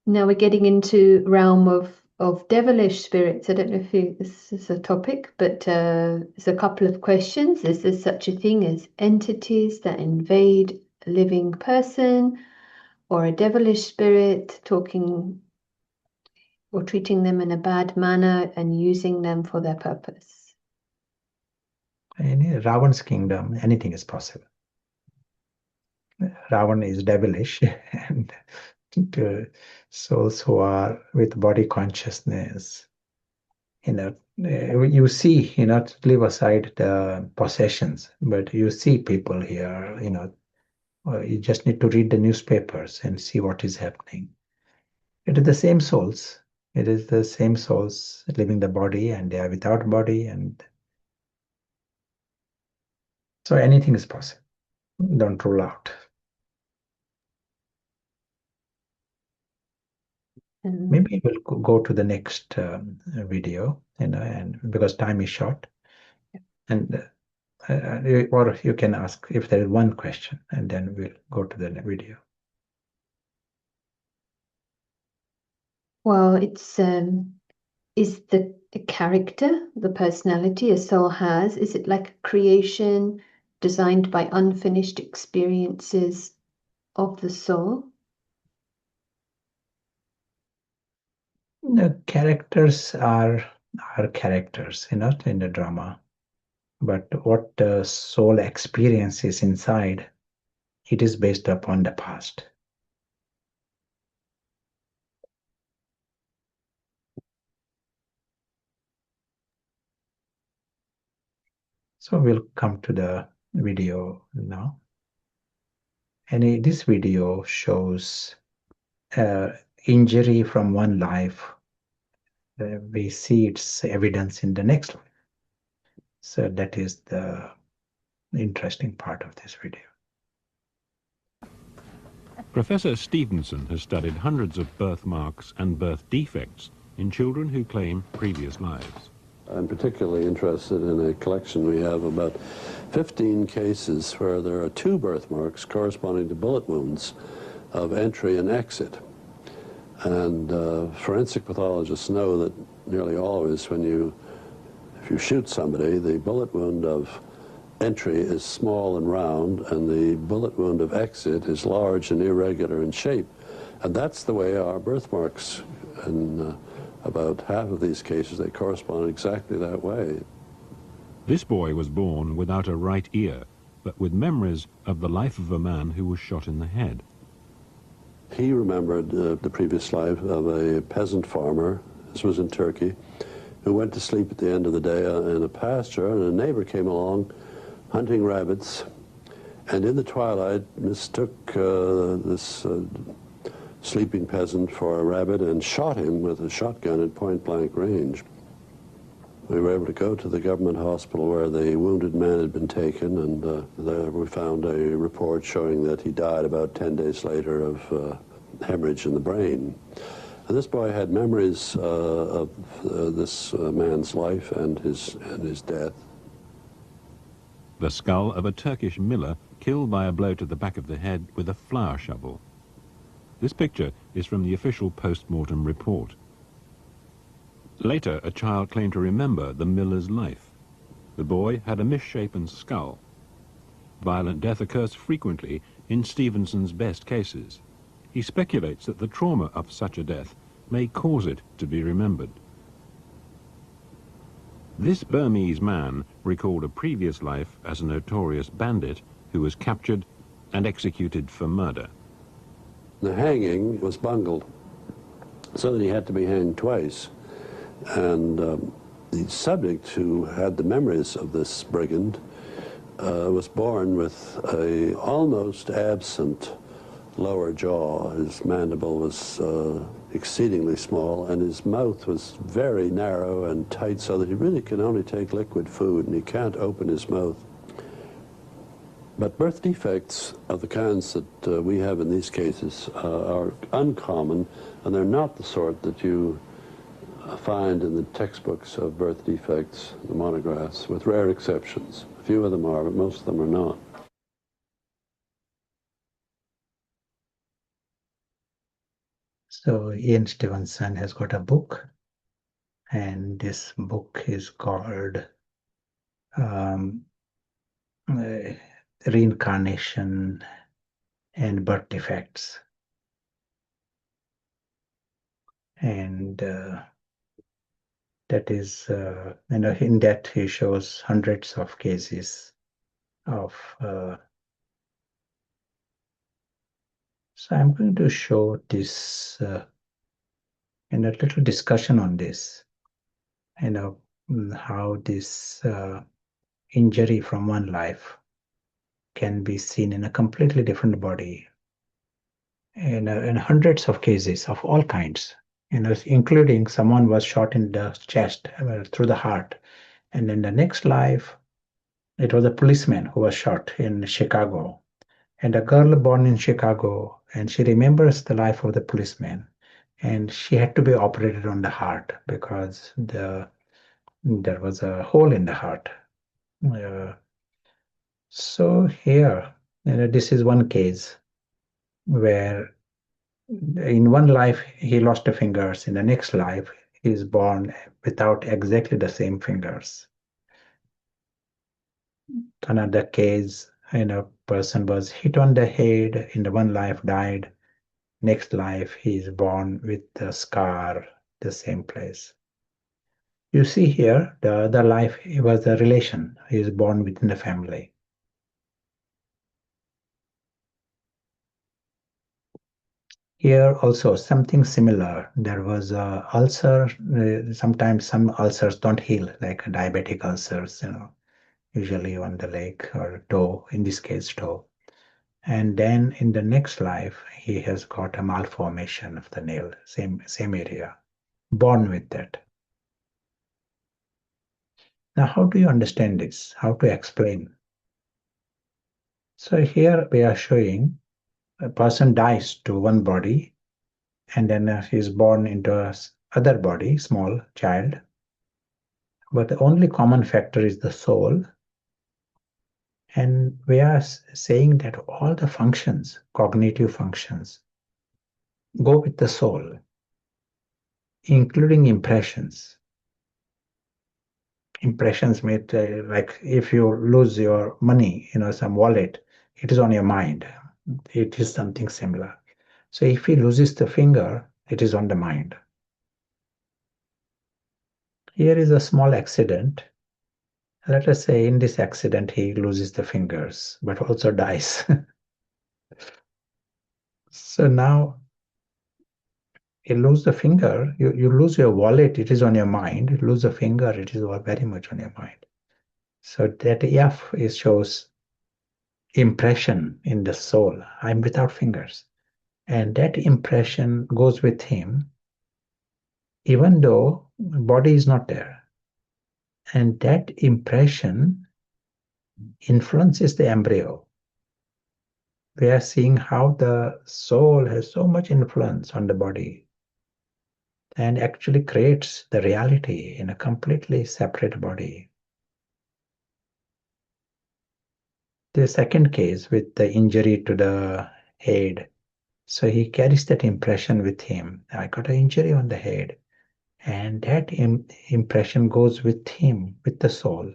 Speaker 1: we're getting into realm of devilish spirits. I don't know if this is a topic, but there's a couple of questions. Is there such a thing as entities that invade a living person, or a devilish spirit talking or treating them in a bad manner and using them for their purpose?
Speaker 3: In Ravan's kingdom, anything is possible. Ravan is devilish, and to souls who are with body consciousness, you see, leave aside the possessions, but you see people here, you just need to read the newspapers and see what is happening. It is the same souls. It is the same souls living the body, and they are without body, and so anything is possible. Don't rule out. Maybe we'll go to the next video, and because time is short, and or you can ask if there is one question, and then we'll go to the video.
Speaker 1: Well, it's is the character, the personality a soul has, is it like a creation designed by unfinished experiences of the soul?
Speaker 3: The characters are characters, in the drama, but what the soul experiences inside, it is based upon the past. So we'll come to the video now. And this video shows injury from one life. We see its evidence in the next life. So that is the interesting part of this video.
Speaker 9: Professor Stevenson has studied hundreds of birthmarks and birth defects in children who claim previous lives.
Speaker 14: I'm particularly interested in a collection we have about 15 cases where there are 2 birthmarks corresponding to bullet wounds of entry and exit. And forensic pathologists know that nearly always if you shoot somebody, the bullet wound of entry is small and round, and the bullet wound of exit is large and irregular in shape. And that's the way our birthmarks, in about half of these cases, they correspond exactly that way.
Speaker 9: This boy was born without a right ear, but with memories of the life of a man who was shot in the head.
Speaker 14: He remembered the previous life of a peasant farmer, this was in Turkey, who went to sleep at the end of the day in a pasture, and a neighbor came along hunting rabbits, and in the twilight mistook this sleeping peasant for a rabbit and shot him with a shotgun at point-blank range. We were able to go to the government hospital where the wounded man had been taken, and there we found a report showing that he died about 10 days later of hemorrhage in the brain. And this boy had memories of this man's life and his death.
Speaker 9: The skull of a Turkish miller killed by a blow to the back of the head with a flour shovel. This picture is from the official post-mortem report. Later, a child claimed to remember the miller's life. The boy had a misshapen skull. Violent death occurs frequently in Stevenson's best cases. He speculates that the trauma of such a death may cause it to be remembered. This Burmese man recalled a previous life as a notorious bandit who was captured and executed for murder.
Speaker 14: The hanging was bungled, so that he had to be hanged twice. And the subject, who had the memories of this brigand, was born with a almost absent lower jaw. His mandible was exceedingly small, and his mouth was very narrow and tight, so that he really can only take liquid food, and he can't open his mouth. But birth defects of the kinds that we have in these cases are uncommon, and they're not the sort that you find in the textbooks of birth defects, the monographs, with rare exceptions. A few of them are, but most of them are not.
Speaker 3: So Ian Stevenson has got a book, and this book is called Reincarnation and Birth Defects. And that is, in that he shows hundreds of cases of. So I'm going to show this in a little discussion on this, how this injury from one life can be seen in a completely different body, in hundreds of cases of all kinds, including someone was shot in the chest through the heart, and in the next life, it was a policeman who was shot in Chicago, and a girl born in Chicago, and she remembers the life of the policeman, and she had to be operated on the heart because there was a hole in the heart. So here, this is one case where in one life he lost the fingers, in the next life he is born without exactly the same fingers. Another case, a person was hit on the head, in the one life died, next life he is born with the scar, the same place. You see here, the other life he was a relation, he is born within the family. Here also something similar. There was a ulcer. Sometimes some ulcers don't heal, like diabetic ulcers, usually on the leg or toe, in this case toe. And then in the next life, he has got a malformation of the nail, same area, born with that. Now, how do you understand this? How to explain? So here we are showing a person dies to one body, and then he is born into a other body, small child. But the only common factor is the soul. And we are saying that all the functions, cognitive functions, go with the soul, including impressions. Impressions made, like if you lose your money, some wallet, it is on your mind. It is something similar. So if he loses the finger, it is on the mind. Here is a small accident. Let us say in this accident, he loses the fingers, but also dies. So now you lose the finger, you lose your wallet, it is on your mind. You lose a finger, it is very much on your mind. So that F shows impression in the soul. I'm without fingers. And that impression goes with him, even though body is not there. And that impression influences the embryo. We are seeing how the soul has so much influence on the body and actually creates the reality in a completely separate body. The second case with the injury to the head. So he carries that impression with him. I got an injury on the head. And that impression goes with him, with the soul,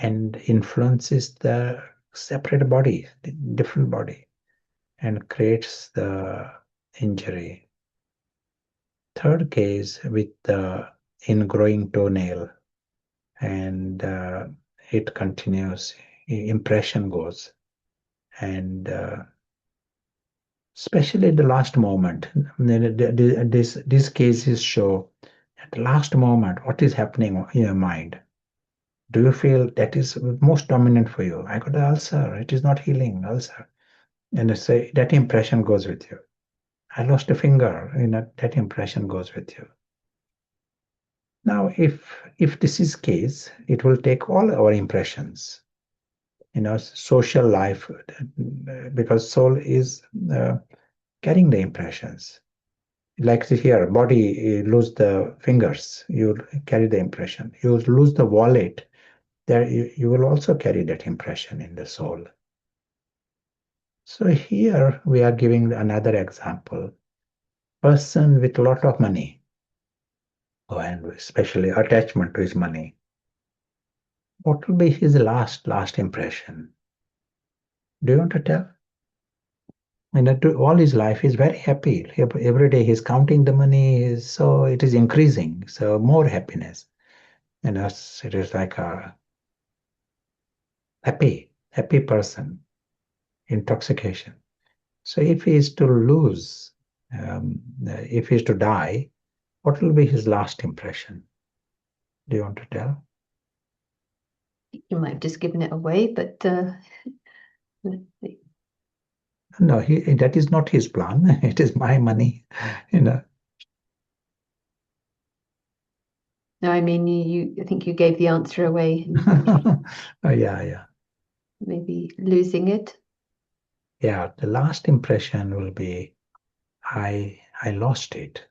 Speaker 3: and influences the separate body, the different body, and creates the injury. Third case with the ingrowing toenail, and it continues, impression goes, and especially the last moment. These cases show at the last moment what is happening in your mind. Do you feel that is most dominant for you? I got an ulcer. It is not healing, ulcer. And say that impression goes with you. I lost a finger. That impression goes with you. Now, if this is case, it will take all our impressions. Social life, because soul is carrying the impressions. Like here, body lose the fingers, you carry the impression. You lose the wallet, there you will also carry that impression in the soul. So here we are giving another example. Person with a lot of money, and especially attachment to his money. What will be his last impression? Do you want to tell? All his life he's very happy. Every day he's counting the money, so it is increasing. So more happiness. It is like a happy person, intoxication. So if he is to lose, if he is to die, what will be his last impression? Do you want to tell?
Speaker 1: You might have just given it away, but
Speaker 3: no, that is not his plan. It is my money,
Speaker 1: No, I mean I think you gave the answer away.
Speaker 3: Oh, yeah.
Speaker 1: Maybe losing it.
Speaker 3: Yeah, the last impression will be, I lost it.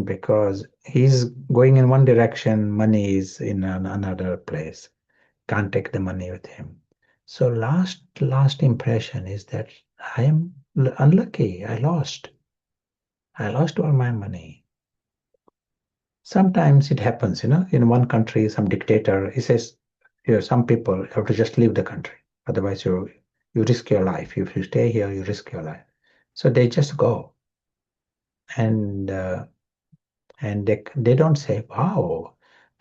Speaker 3: Because he's going in one direction, money is in another place. Can't take the money with him. So last impression is that I am unlucky. I lost all my money. Sometimes it happens, in one country, some dictator, he says, some people have to just leave the country. Otherwise, you risk your life. If you stay here, you risk your life. So they just go. And they don't say, wow,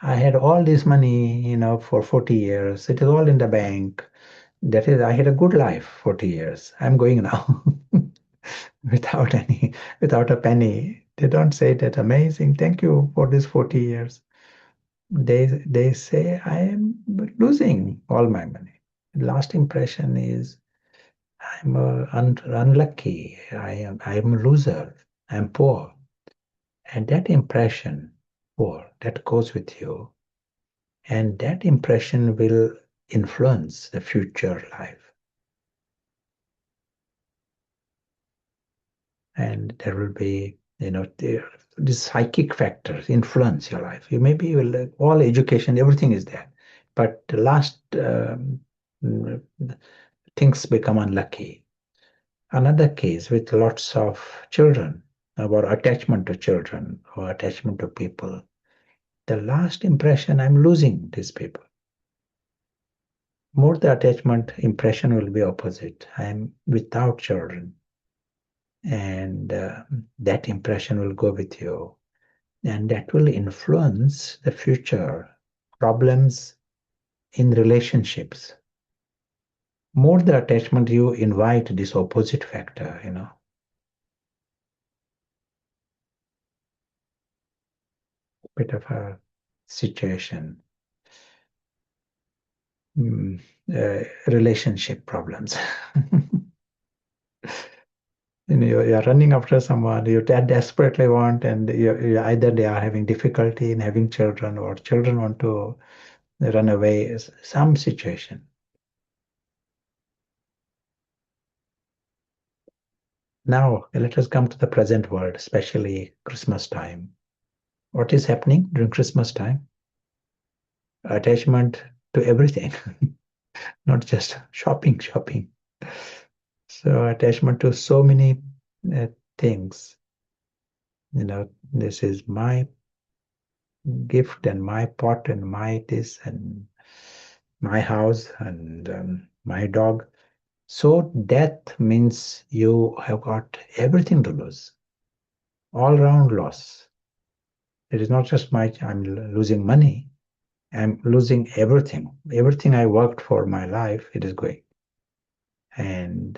Speaker 3: I had all this money, for 40 years. It is all in the bank. That is, I had a good life, 40 years. I'm going now without a penny. They don't say that amazing. Thank you for this 40 years. They say I am losing all my money. Last impression is I'm unlucky. I'm a loser. I'm poor. And that impression, poor, that goes with you. And that impression will influence the future life. And there will be, the psychic factors influence your life. You maybe will, all education, everything is there. But the last things become unlucky. Another case with lots of children, about attachment to children or attachment to people. The last impression, I'm losing these people. More the attachment, impression will be opposite. I'm without children. And that impression will go with you. And that will influence the future problems in relationships. More the attachment, you invite this opposite factor, Bit of a situation. Relationship problems. You're running after someone you desperately want, and either they are having difficulty in having children, or children want to run away. Some situation. Now let us come to the present world, especially Christmas time. What is happening during Christmas time? Attachment to everything, not just shopping. So attachment to so many things. This is my gift and my pot and my this and my house and my dog. So death means you have got everything to lose, all round loss. It is not just I'm losing money. I'm losing everything. Everything I worked for my life, it is going. And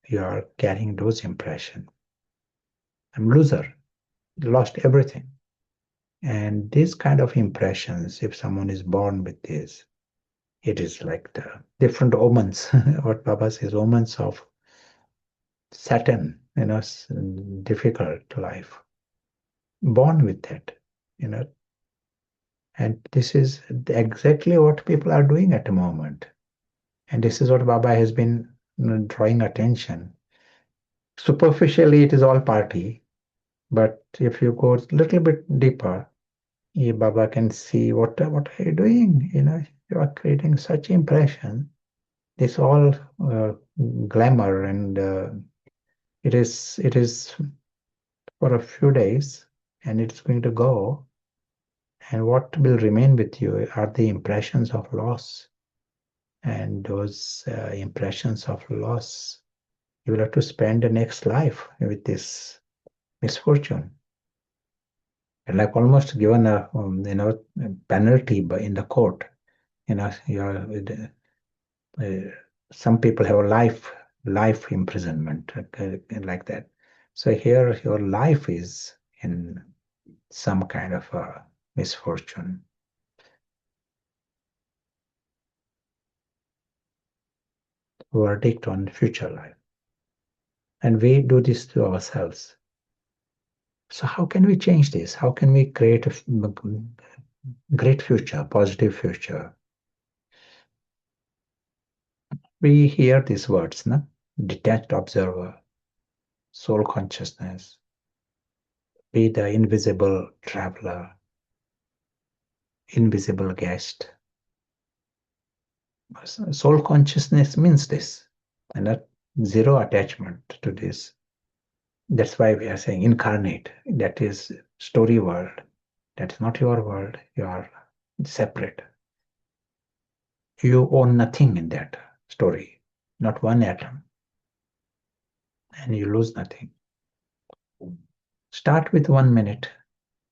Speaker 3: you are carrying those impressions. I'm loser, lost everything. And these kind of impressions, if someone is born with this, it is like the different omens, what Baba says, omens of Saturn, difficult life. Born with that, and this is exactly what people are doing at the moment. And this is what Baba has been drawing attention. Superficially, it is all party, but if you go a little bit deeper, Baba can see what are you doing? You are creating such impression. This all glamour, and it is for a few days, and it's going to go. And what will remain with you are the impressions of loss. And those impressions of loss, you will have to spend the next life with this misfortune. And like almost given a penalty in the court. Some people have a life imprisonment like that. So here your life is in some kind of a misfortune. Verdict on future life. And we do this to ourselves. So how can we change this? How can we create a great future, positive future? We hear these words, no? Detached observer, soul consciousness, be the invisible traveler, invisible guest. Soul consciousness means this, and that zero attachment to this. That's why we are saying incarnate. That is story world. That is not your world. You are separate. You own nothing in that story, not one atom, and you lose nothing. Start with 1 minute,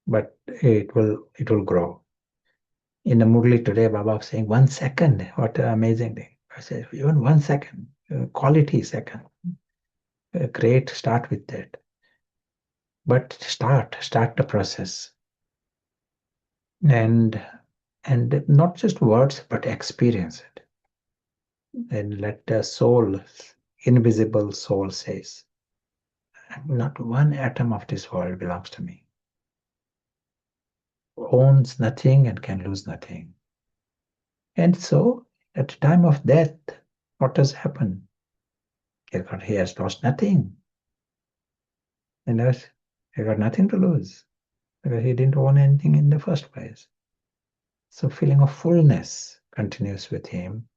Speaker 3: but it will grow. In the Murli today, Baba was saying 1 second. What an amazing thing! I said even 1 second, quality second. Great. Start with that. But start the process, and not just words, but experience it. And let the soul, invisible soul, says, not one atom of this world belongs to me. Owns nothing and can lose nothing. And so, at the time of death, what does happen? He has lost nothing. And he got nothing to lose, because he didn't own anything in the first place. So feeling of fullness continues with him.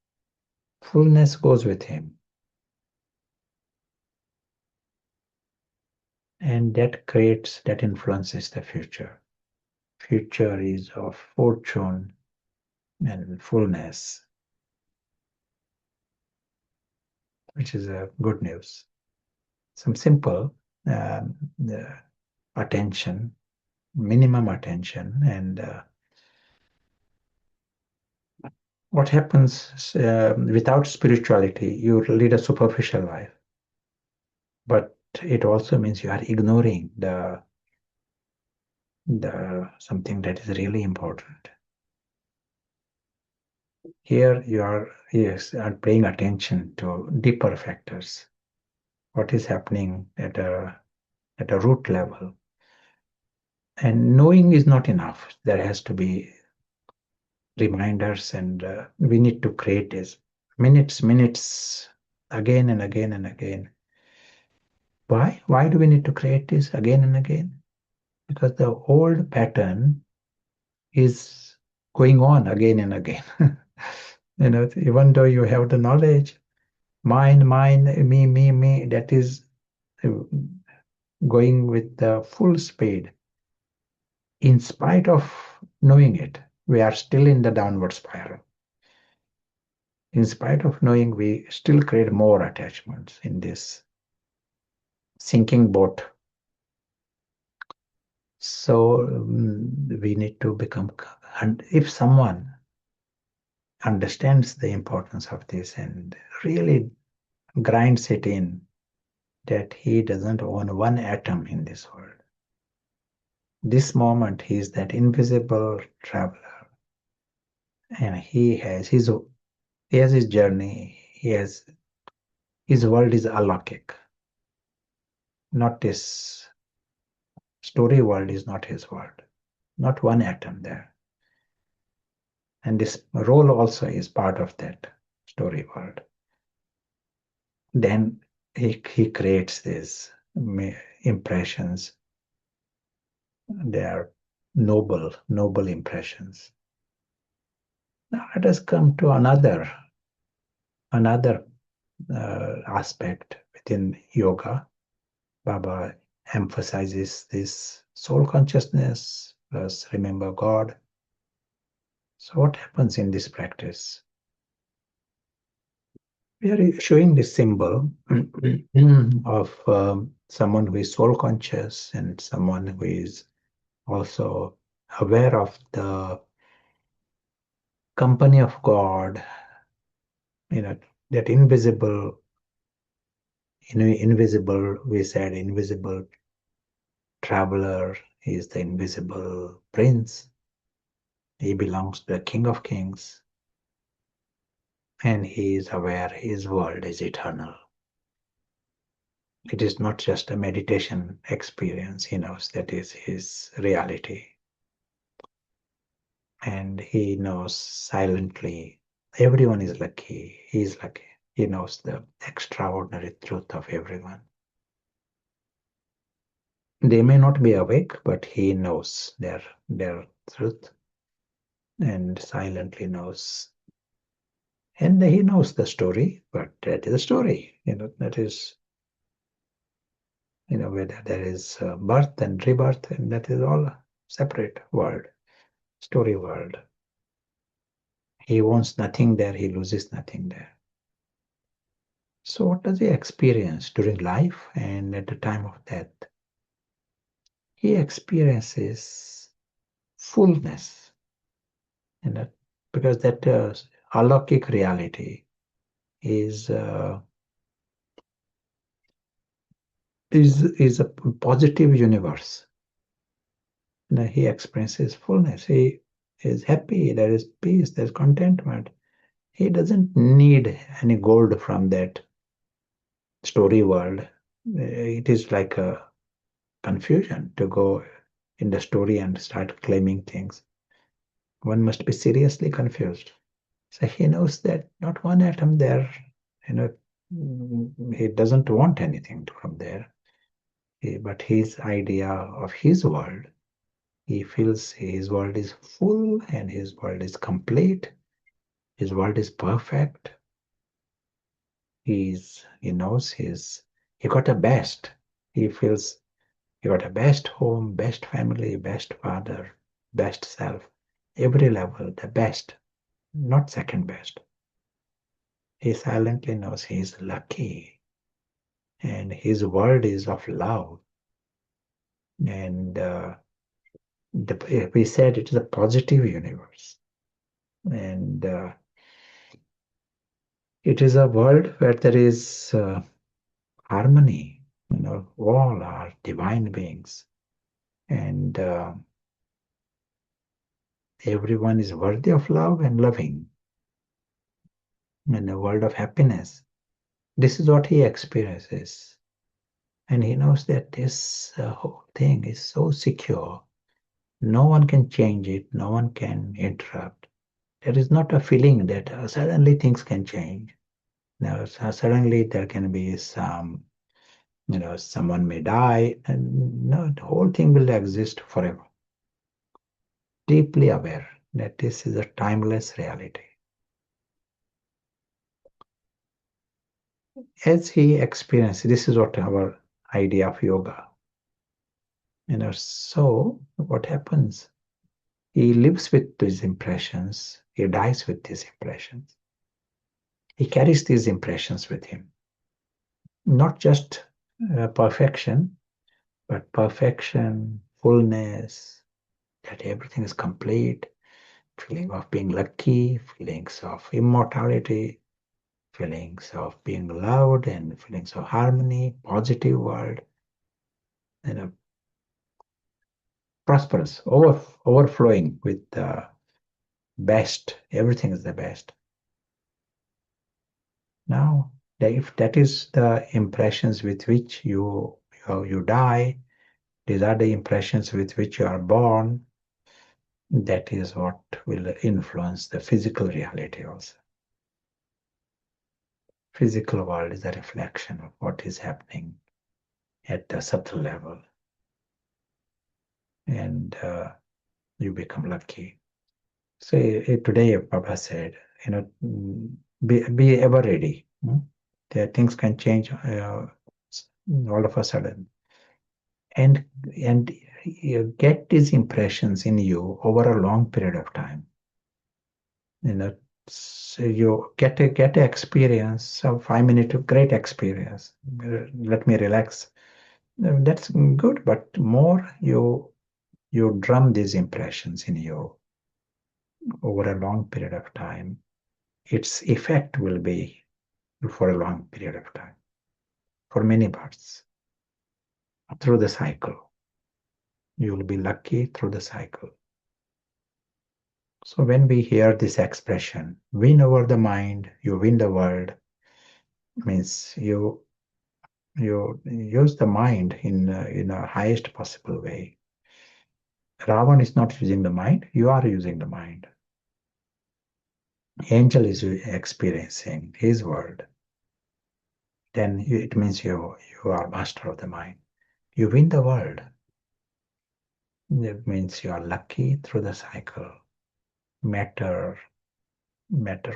Speaker 3: Fullness goes with him. And that influences the future. Future is of fortune and fullness, which is a good news. Some simple attention, minimum attention, and what happens without spirituality, you lead a superficial life. But it also means you are ignoring the something that is really important. Here you are paying attention to deeper factors. What is happening at a root level. And knowing is not enough. There has to be reminders, and we need to create this minutes, again and again and again. Why? Why do we need to create this again and again? Because the old pattern is going on again and again. Even though you have the knowledge, mine, me, that is going with the full speed. In spite of knowing it, we are still in the downward spiral. In spite of knowing, we still create more attachments in this sinking boat. So we need to become, and if someone understands the importance of this and really grinds it in, that he doesn't own one atom in this world, this moment he is that invisible traveler, and he has his journey. His world is alokik. Not this story world is not his world. Not one atom there. And this role also is part of that story world. Then he creates these impressions. They are noble impressions. Now let us come to another aspect within yoga. Baba emphasizes this soul consciousness plus remember God. So what happens in this practice? We are showing the symbol of someone who is soul conscious and someone who is also aware of the company of God, that invisible, we said invisible traveler is the invisible prince. He belongs to the King of Kings. And he is aware his world is eternal. It is not just a meditation experience. He knows that is his reality. And he knows silently, everyone is lucky. He is lucky. He knows the extraordinary truth of everyone. They may not be awake, but he knows their truth and silently knows. And he knows the story, but that is a story. That is, whether there is birth and rebirth, and that is all a separate world, story world. He wants nothing there, he loses nothing there. So what does he experience during life and at the time of death? He experiences fullness, because that alokik reality is a positive universe. He experiences fullness. He is happy. There is peace. There is contentment. He doesn't need any gold from that story world. It is like a confusion to go in the story and start claiming things. One must be seriously confused. So he knows that not one atom there, he doesn't want anything from there. But his idea of his world, he feels his world is full and his world is complete. His world is perfect. He knows he got the best. He feels he got a best home, best family, best father, best self. Every level, the best, not second best. He silently knows he is lucky. And his world is of love. And we said it is a positive universe. And it is a world where there is harmony. All are divine beings. And everyone is worthy of love and loving. In a world of happiness. This is what he experiences. And he knows that this whole thing is so secure. No one can change it. No one can interrupt. There is not a feeling that suddenly things can change. Now, suddenly there can be some, someone may die, and no, the whole thing will exist forever. Deeply aware that this is a timeless reality. As he experiences, this is what our idea of yoga. So what happens? He lives with these impressions. He dies with these impressions. He carries these impressions with him. Not just perfection, but perfection, fullness, that everything is complete, feeling of being lucky, feelings of immortality, feelings of being loved, and feelings of harmony, positive world. prosperous, overflowing with the best. Everything is the best. Now, if that is the impressions with which you die, these are the impressions with which you are born, that is what will influence the physical reality also. Physical world is a reflection of what is happening at the subtle level. And you become lucky. So today, Baba said, be ever ready. There things can change all of a sudden, and you get these impressions in you over a long period of time. So you get a experience, a 5 minute great experience. Let me relax. That's good, but more you drum these impressions in you over a long period of time. Its effect will be for a long period of time, for many births, through the cycle. You will be lucky through the cycle. So when we hear this expression, win over the mind, you win the world, means you use the mind in a highest possible way. Ravan is not using the mind, you are using the mind. Angel is experiencing his world. Then it means you are master of the mind. You win the world. It means you are lucky through the cycle. Matter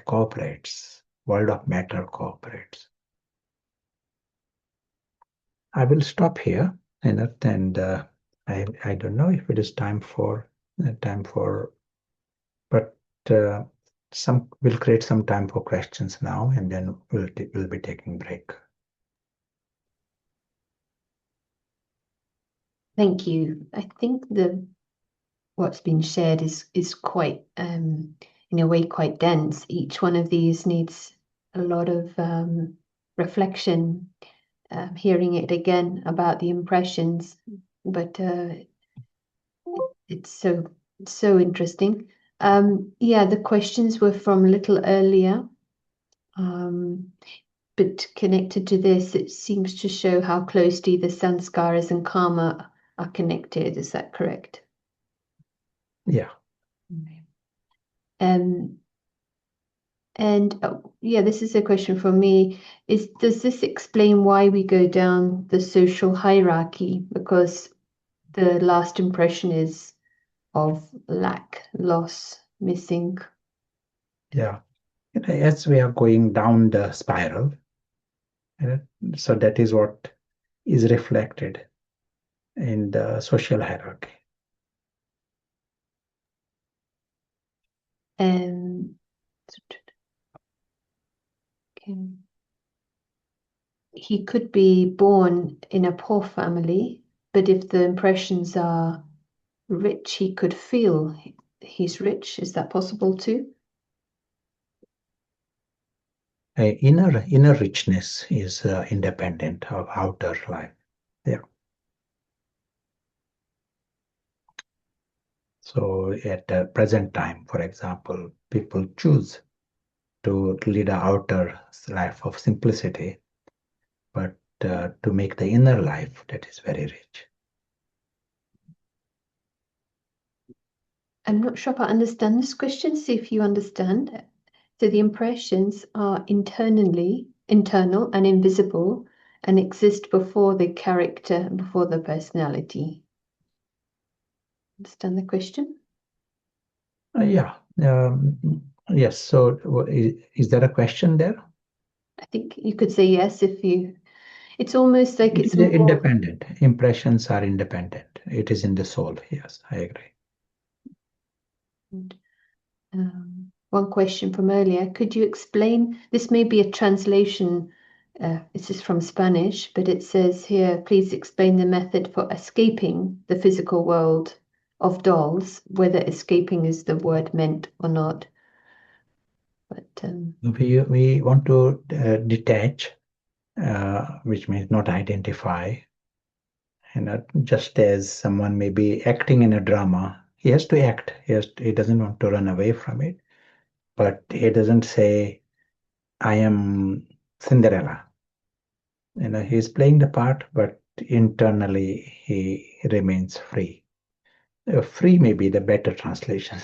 Speaker 3: cooperates. World of matter cooperates. I will stop here, and I don't know if it is time for, but we'll create some time for questions now, and then we'll be taking break.
Speaker 1: Thank you. I think what's been shared is quite, in a way, quite dense. Each one of these needs a lot of reflection, hearing it again about the impressions, but it's so interesting. Yeah, the questions were from a little earlier, but connected to this, it seems to show how closely the sanskaras and karma are connected. Is that correct?
Speaker 3: Yeah.
Speaker 1: And yeah, this is a question for me. Does this explain why we go down the social hierarchy? Because the last impression is of lack, loss, missing.
Speaker 3: Yeah. As we are going down the spiral, so that is what is reflected in the social hierarchy.
Speaker 1: He could be born in a poor family, but if the impressions are rich, he could feel he's rich. Is that possible too?
Speaker 3: Inner richness is independent of outer life. Yeah. So at the present time, for example, people choose to lead an outer life of simplicity, but to make the inner life that is very rich.
Speaker 1: I'm not sure if I understand this question. See if you understand. So the impressions are internal and invisible and exist before the character, before the personality. Understand the question?
Speaker 3: Yeah. Yes. So is there a question there?
Speaker 1: I think you could say yes if you. It's almost like it's more
Speaker 3: independent. Impressions are independent. It is in the soul. Yes, I agree.
Speaker 1: One question from earlier. Could you explain? This may be a translation. This is from Spanish, but it says here, please explain the method for escaping the physical world of dolls, whether escaping is the word meant or not. But
Speaker 3: we want to detach, which means not identify, Just as someone may be acting in a drama, he has to act. He doesn't want to run away from it, but he doesn't say, I am Cinderella. He's playing the part, but internally he remains free. Free may be the better translation.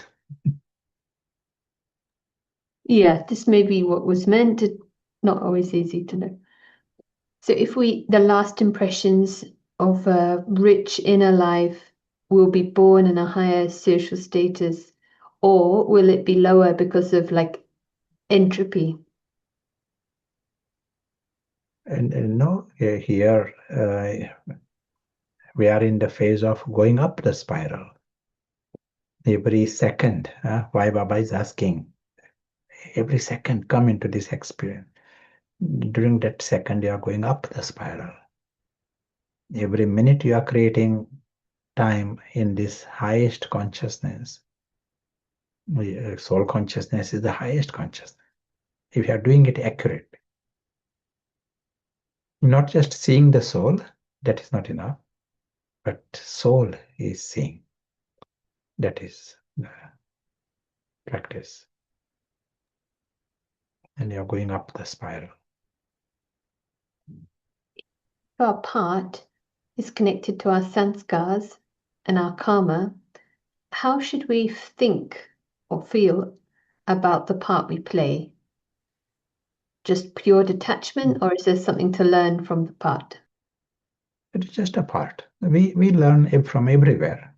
Speaker 1: Yeah, this may be what was meant. Not always easy to know. So if the last impressions of a rich inner life will be born in a higher social status, or will it be lower because of like entropy?
Speaker 3: And no, here we are in the phase of going up the spiral. Every second, why Baba is asking, every second come into this experience. During that second, you are going up the spiral. Every minute you are creating time in this highest consciousness. Soul consciousness is the highest consciousness. If you are doing it accurately, not just seeing the soul, that is not enough, but soul is seeing. That is the practice. And you're going up the spiral.
Speaker 1: Our part is connected to our sanskars and our karma. How should we think or feel about the part we play? Just pure detachment, or is there something to learn from the part?
Speaker 3: It is just a part. We learn it from everywhere.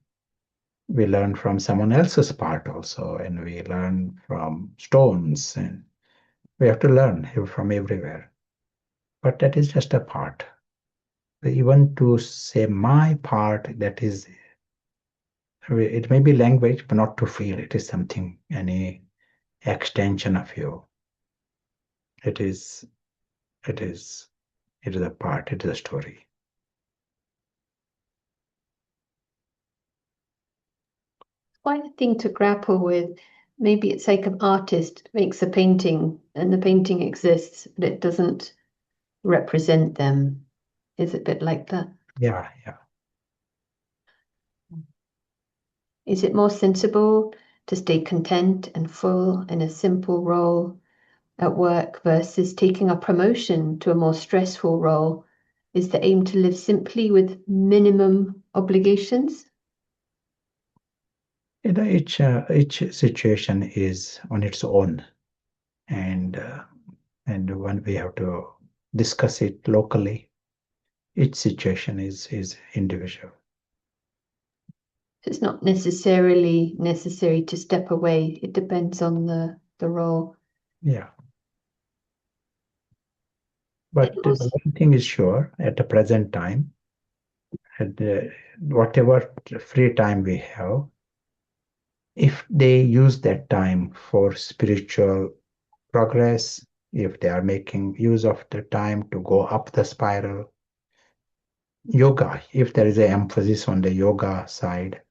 Speaker 3: We learn from someone else's part also, and we learn from stones, and we have to learn from everywhere. But that is just a part. Even to say my part, that is, it may be language, but not to feel. It is something, any extension of you. It is a part, it is a story.
Speaker 1: Quite a thing to grapple with. Maybe it's like an artist makes a painting and the painting exists, but it doesn't represent them. Is it a bit like that?
Speaker 3: Yeah.
Speaker 1: Is it more sensible to stay content and full in a simple role at work versus taking a promotion to a more stressful role? Is the aim to live simply with minimum obligations?
Speaker 3: Each situation is on its own, and when we have to discuss it locally, each situation is individual.
Speaker 1: It's not necessarily necessary to step away. It depends on the role.
Speaker 3: Yeah. But one thing is sure, at the present time, at whatever free time we have, if they use that time for spiritual progress, if they are making use of the time to go up the spiral, yoga, if there is an emphasis on the yoga side,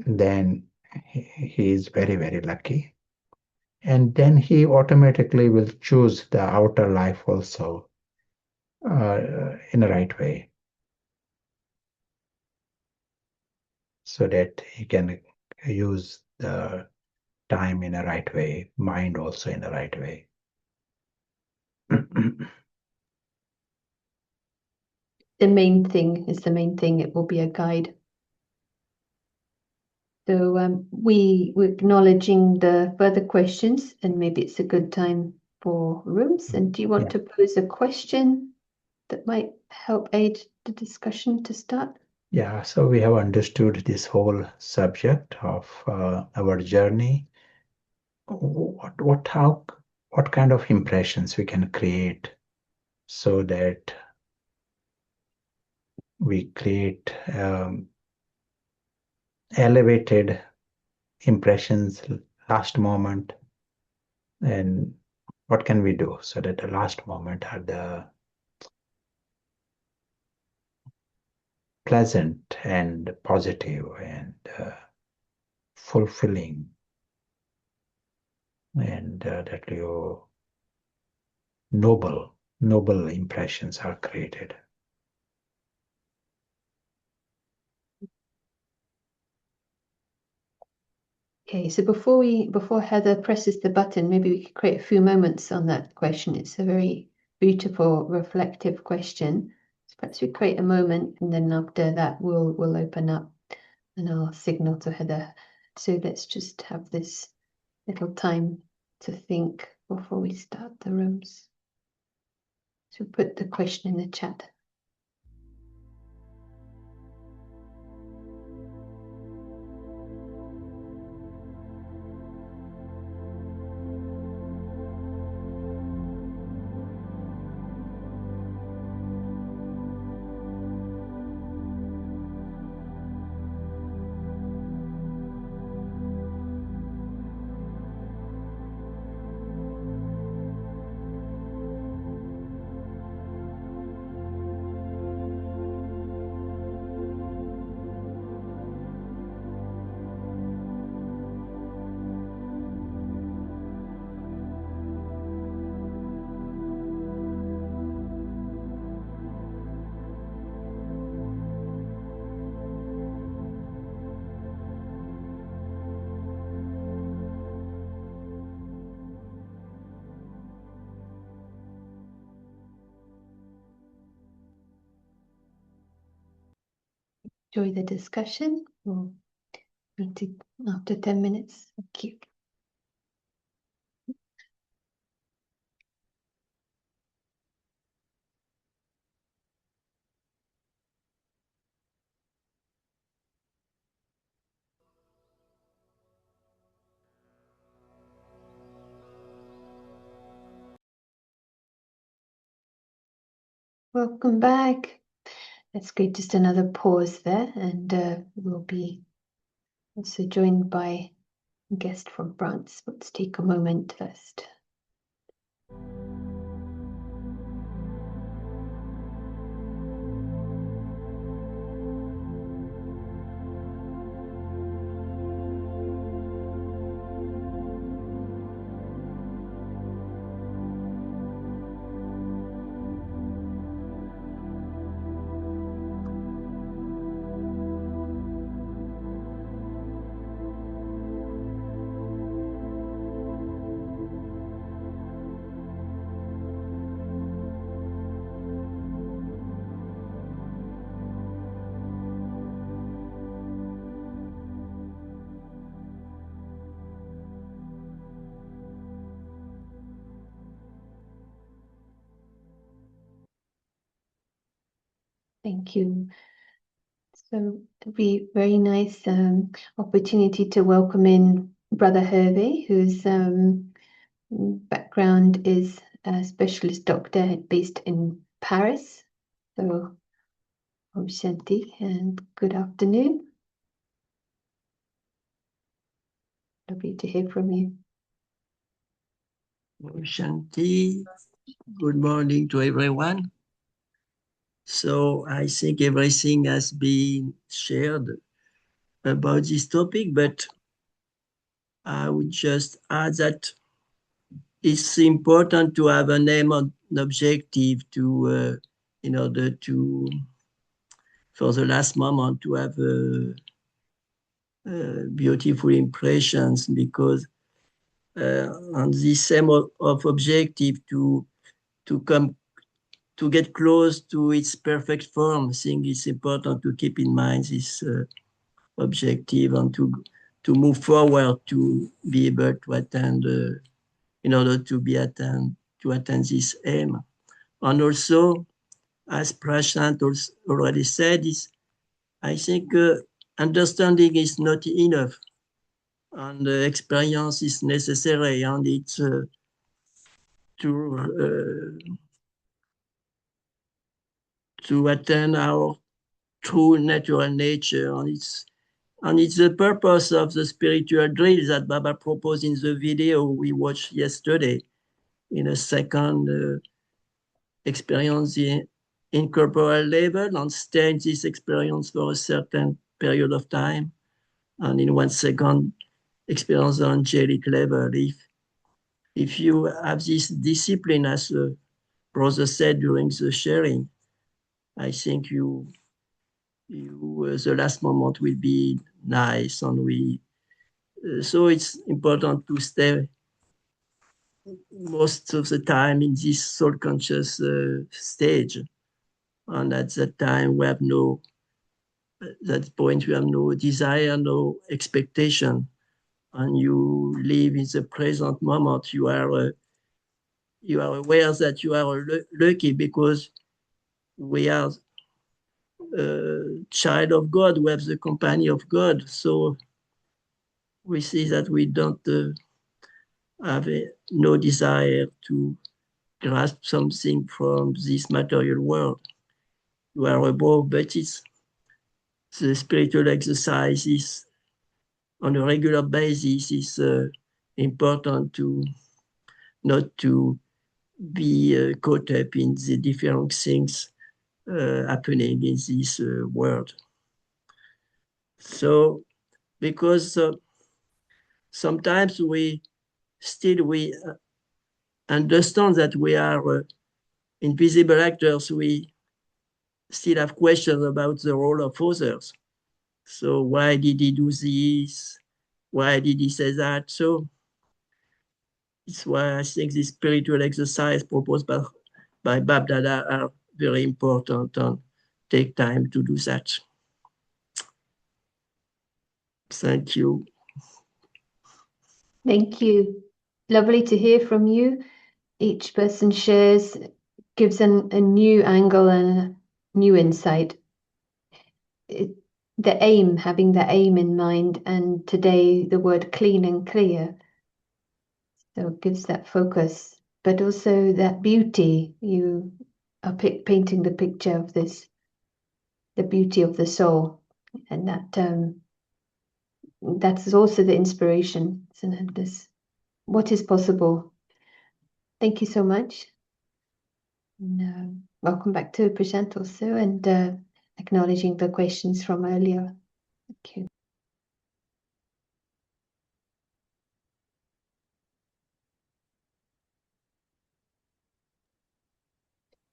Speaker 3: then he is very, very lucky. And then he automatically will choose the outer life also in the right way, so that he can use the time in a right way, mind also in the right way.
Speaker 1: The main thing is the main thing. It will be a guide. So we're acknowledging the further questions, and maybe it's a good time for rooms. And do you want to pose a question that might help aid the discussion to start?
Speaker 3: Yeah, so we have understood this whole subject of our journey. What kind of impressions we can create so that we create elevated impressions last moment, and what can we do so that the last moment are the pleasant and positive and fulfilling, and that your noble impressions are created.
Speaker 1: Okay, so before Heather presses the button, maybe we could create a few moments on that question. It's a very beautiful, reflective question. So perhaps we create a moment, and then after that, we'll open up, and I'll signal to Heather. So let's just have this little time to think before we start the rooms. So put the question in the chat. Enjoy the discussion. We'll meet after 10 minutes. Thank you. Welcome back. Let's get just another pause there, and we'll be also joined by a guest from France. Let's take a moment first. Thank you. So it'll be very nice opportunity to welcome in Brother Hervé, whose background is a specialist doctor based in Paris. So, Om Shanti and good afternoon. Lovely to hear from you.
Speaker 15: Om Shanti. Good morning to everyone. So I think everything has been shared about this topic, but I would just add that it's important to have an aim and an objective to, in order to, for the last moment, to have beautiful impressions, because on this same of objective to come to get close to its perfect form, I think it's important to keep in mind this objective and to move forward to be able to attend, in order to attend this aim. And also, as Prashant already said, I think understanding is not enough, and experience is necessary, and it's to attain our true natural nature, and it's the purpose of the spiritual drill that Baba proposed in the video we watched yesterday. In a second, experience the incorporeal level and stay in this experience for a certain period of time, and in 1 second, experience the angelic level. If you have this discipline, as brother said during the sharing, I think the last moment will be nice, and So it's important to stay most of the time in this soul conscious stage. And at that time, at that point, we have no desire, no expectation. And you live in the present moment. You are aware that you are lucky because we are child of God. We have the company of God. So we see that we don't have no desire to grasp something from this material world. You are above, but it's the spiritual exercises on a regular basis is important to not to be caught up in the different things happening in this world. So, because sometimes we understand that we are invisible actors, we still have questions about the role of others. So why did he do this? Why did he say that? So it's why I think the spiritual exercise proposed by Bab Dada are very important and take time to do that. Thank you.
Speaker 1: Thank you. Lovely to hear from you. Each person shares, gives a new angle and a new insight. Having the aim in mind, and today the word clean and clear. So it gives that focus, but also that beauty. You are painting the picture of this, the beauty of the soul, and that's also the inspiration, isn't it? This, what is possible. Thank you so much. And, welcome back to present also, and acknowledging the questions from earlier. Thank you.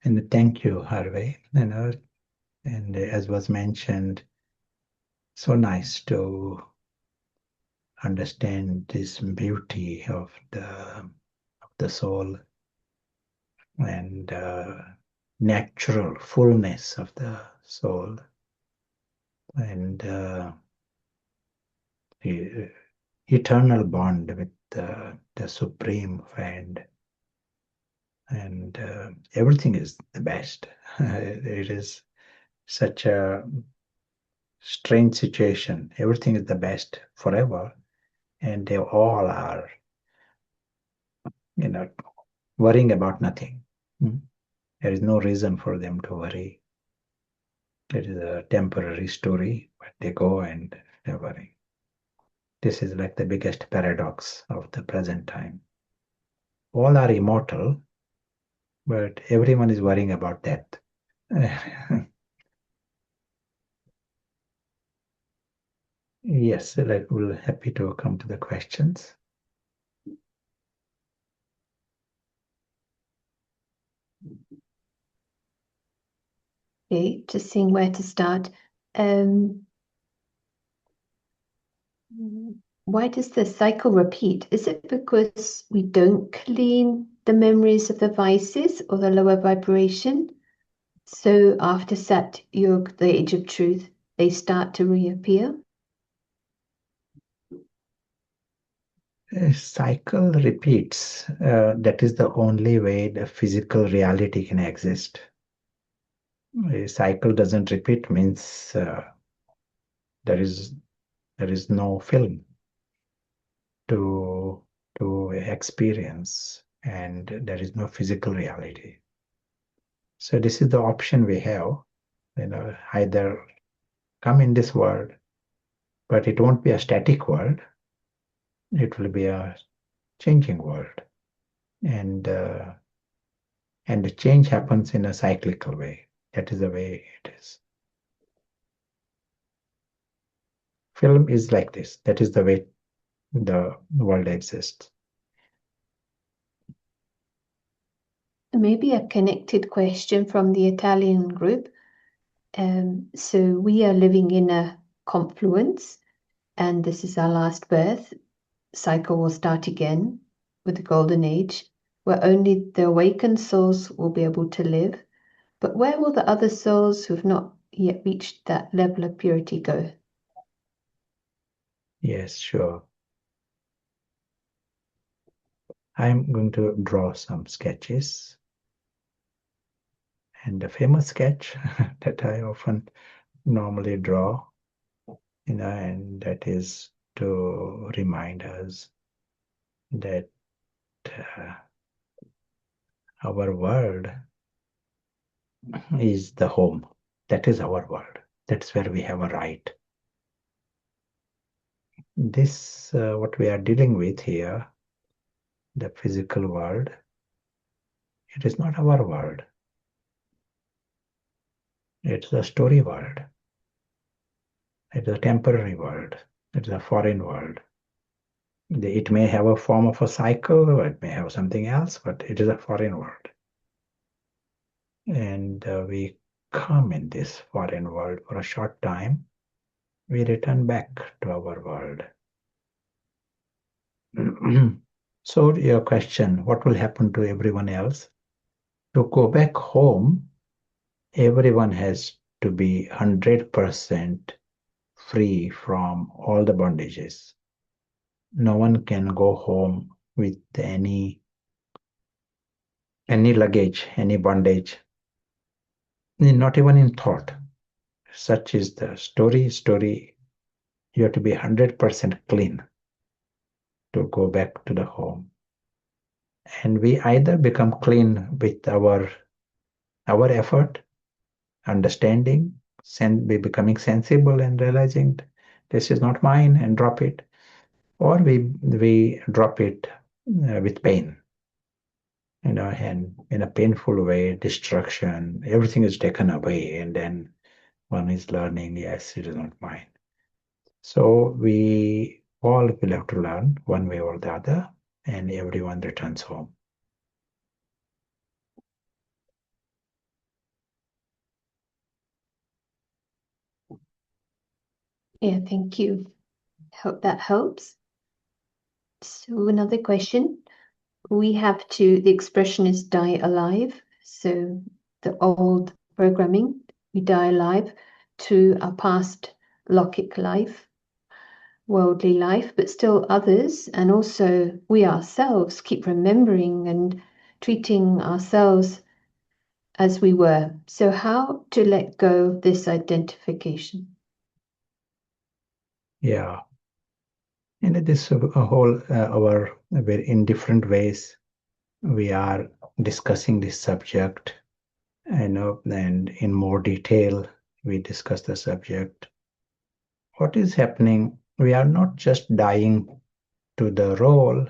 Speaker 3: And thank you, Harvey. And as was mentioned, so nice to understand this beauty of the soul and natural fullness of the soul and the eternal bond with the supreme friend, and everything is the best. It is such a strange situation. Everything is the best forever, and they all are, worrying about nothing. There is no reason for them to worry. It is a temporary story, but they go and they worry. This is like the biggest paradox of the present time. All are immortal, but everyone is worrying about death. Yes, we're happy to come to the questions.
Speaker 1: Okay, just seeing where to start. Why does the cycle repeat? Is it because we don't clean the memories of the vices or the lower vibration? So after Sat Yug, the age of truth, they start to reappear?
Speaker 3: A cycle repeats. That is the only way the physical reality can exist. A cycle doesn't repeat means there is no film to experience, and there is no physical reality. So this is the option we have, either come in this world, but it won't be a static world. It will be a changing world, and the change happens in a cyclical way. That is the way it is. Film is like this. That is the way the world exists.
Speaker 1: Maybe a connected question from the Italian group. So we are living in a confluence, and this is our last birth, cycle will start again with the golden age, where only the awakened souls will be able to live. But where will the other souls who've not yet reached that level of purity go?
Speaker 3: Yes, sure. I'm going to draw some sketches. And the famous sketch that I often normally draw, and that is to remind us that our world is the home. That is our world. That's where we have a right. This, what we are dealing with here, the physical world, it is not our world. It's a story world. It's a temporary world. It's a foreign world. It may have a form of a cycle, or it may have something else, but it is a foreign world. And we come in this foreign world for a short time. We return back to our world. So your question, what will happen to everyone else? To go back home, everyone has to be 100% free from all the bondages. No one can go home with any luggage, any bondage, not even in thought. Such is the story. You have to be 100% clean to go back to the home. And we either become clean with our effort, understanding, be becoming sensible and realizing this is not mine and drop it, or we drop it with pain, and in a painful way, destruction, everything is taken away, and then one is learning, yes, it is not mine. So we all will have to learn one way or the other, and everyone returns home.
Speaker 1: Yeah, thank you. Hope that helps. So another question. The expression is die alive. So the old programming, we die alive to our past Lokic life, worldly life, but still others, and also we ourselves keep remembering and treating ourselves as we were. So how to let go of this identification?
Speaker 3: Yeah. And this whole, in different ways, we are discussing this subject, and in more detail, we discuss the subject. What is happening? We are not just dying to the role,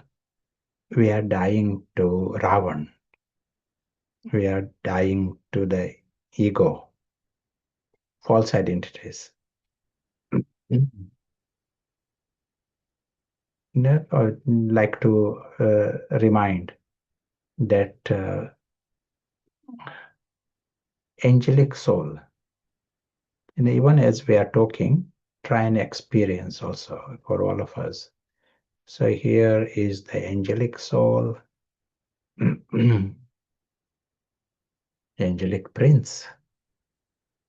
Speaker 3: we are dying to Ravan. We are dying to the ego, false identities. I would like to remind that angelic soul, and even as we are talking, try and experience also for all of us. So here is the angelic soul, angelic prince,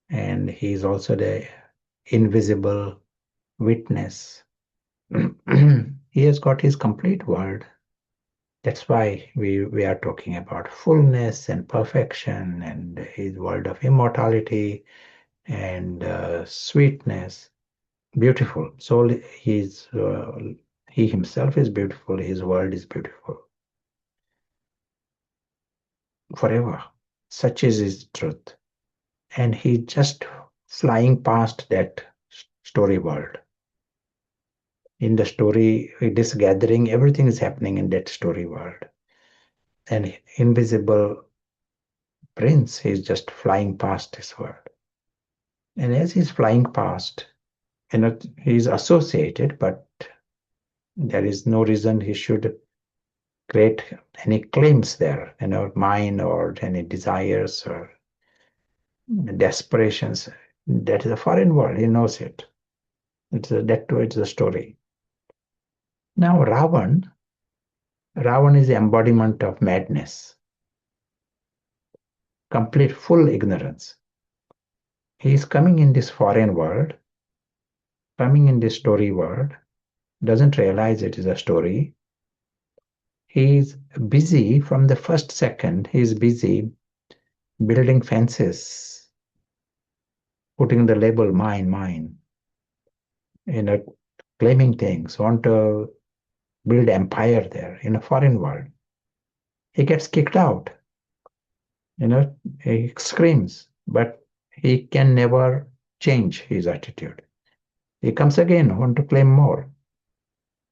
Speaker 3: and he is also the invisible witness. He has got his complete world. That's why we are talking about fullness and perfection and his world of immortality and sweetness. Beautiful. So he himself is beautiful. His world is beautiful. Forever. Such is his truth. And he just flying past that story world. In the story, this gathering, everything is happening in that story world. And invisible prince is just flying past this world. And as he's flying past, he's associated, but there is no reason he should create any claims there, mine or any desires or desperations. That is a foreign world. He knows it. That too, it's a story. Now Ravan is the embodiment of madness, complete full ignorance. He is coming in this foreign world, coming in this story world, doesn't realize it is a story. He is busy from the first second, he is busy building fences, putting the label mine, claiming things, want to build empire there in a foreign world. He gets kicked out, he screams, but he can never change his attitude. He comes again, want to claim more.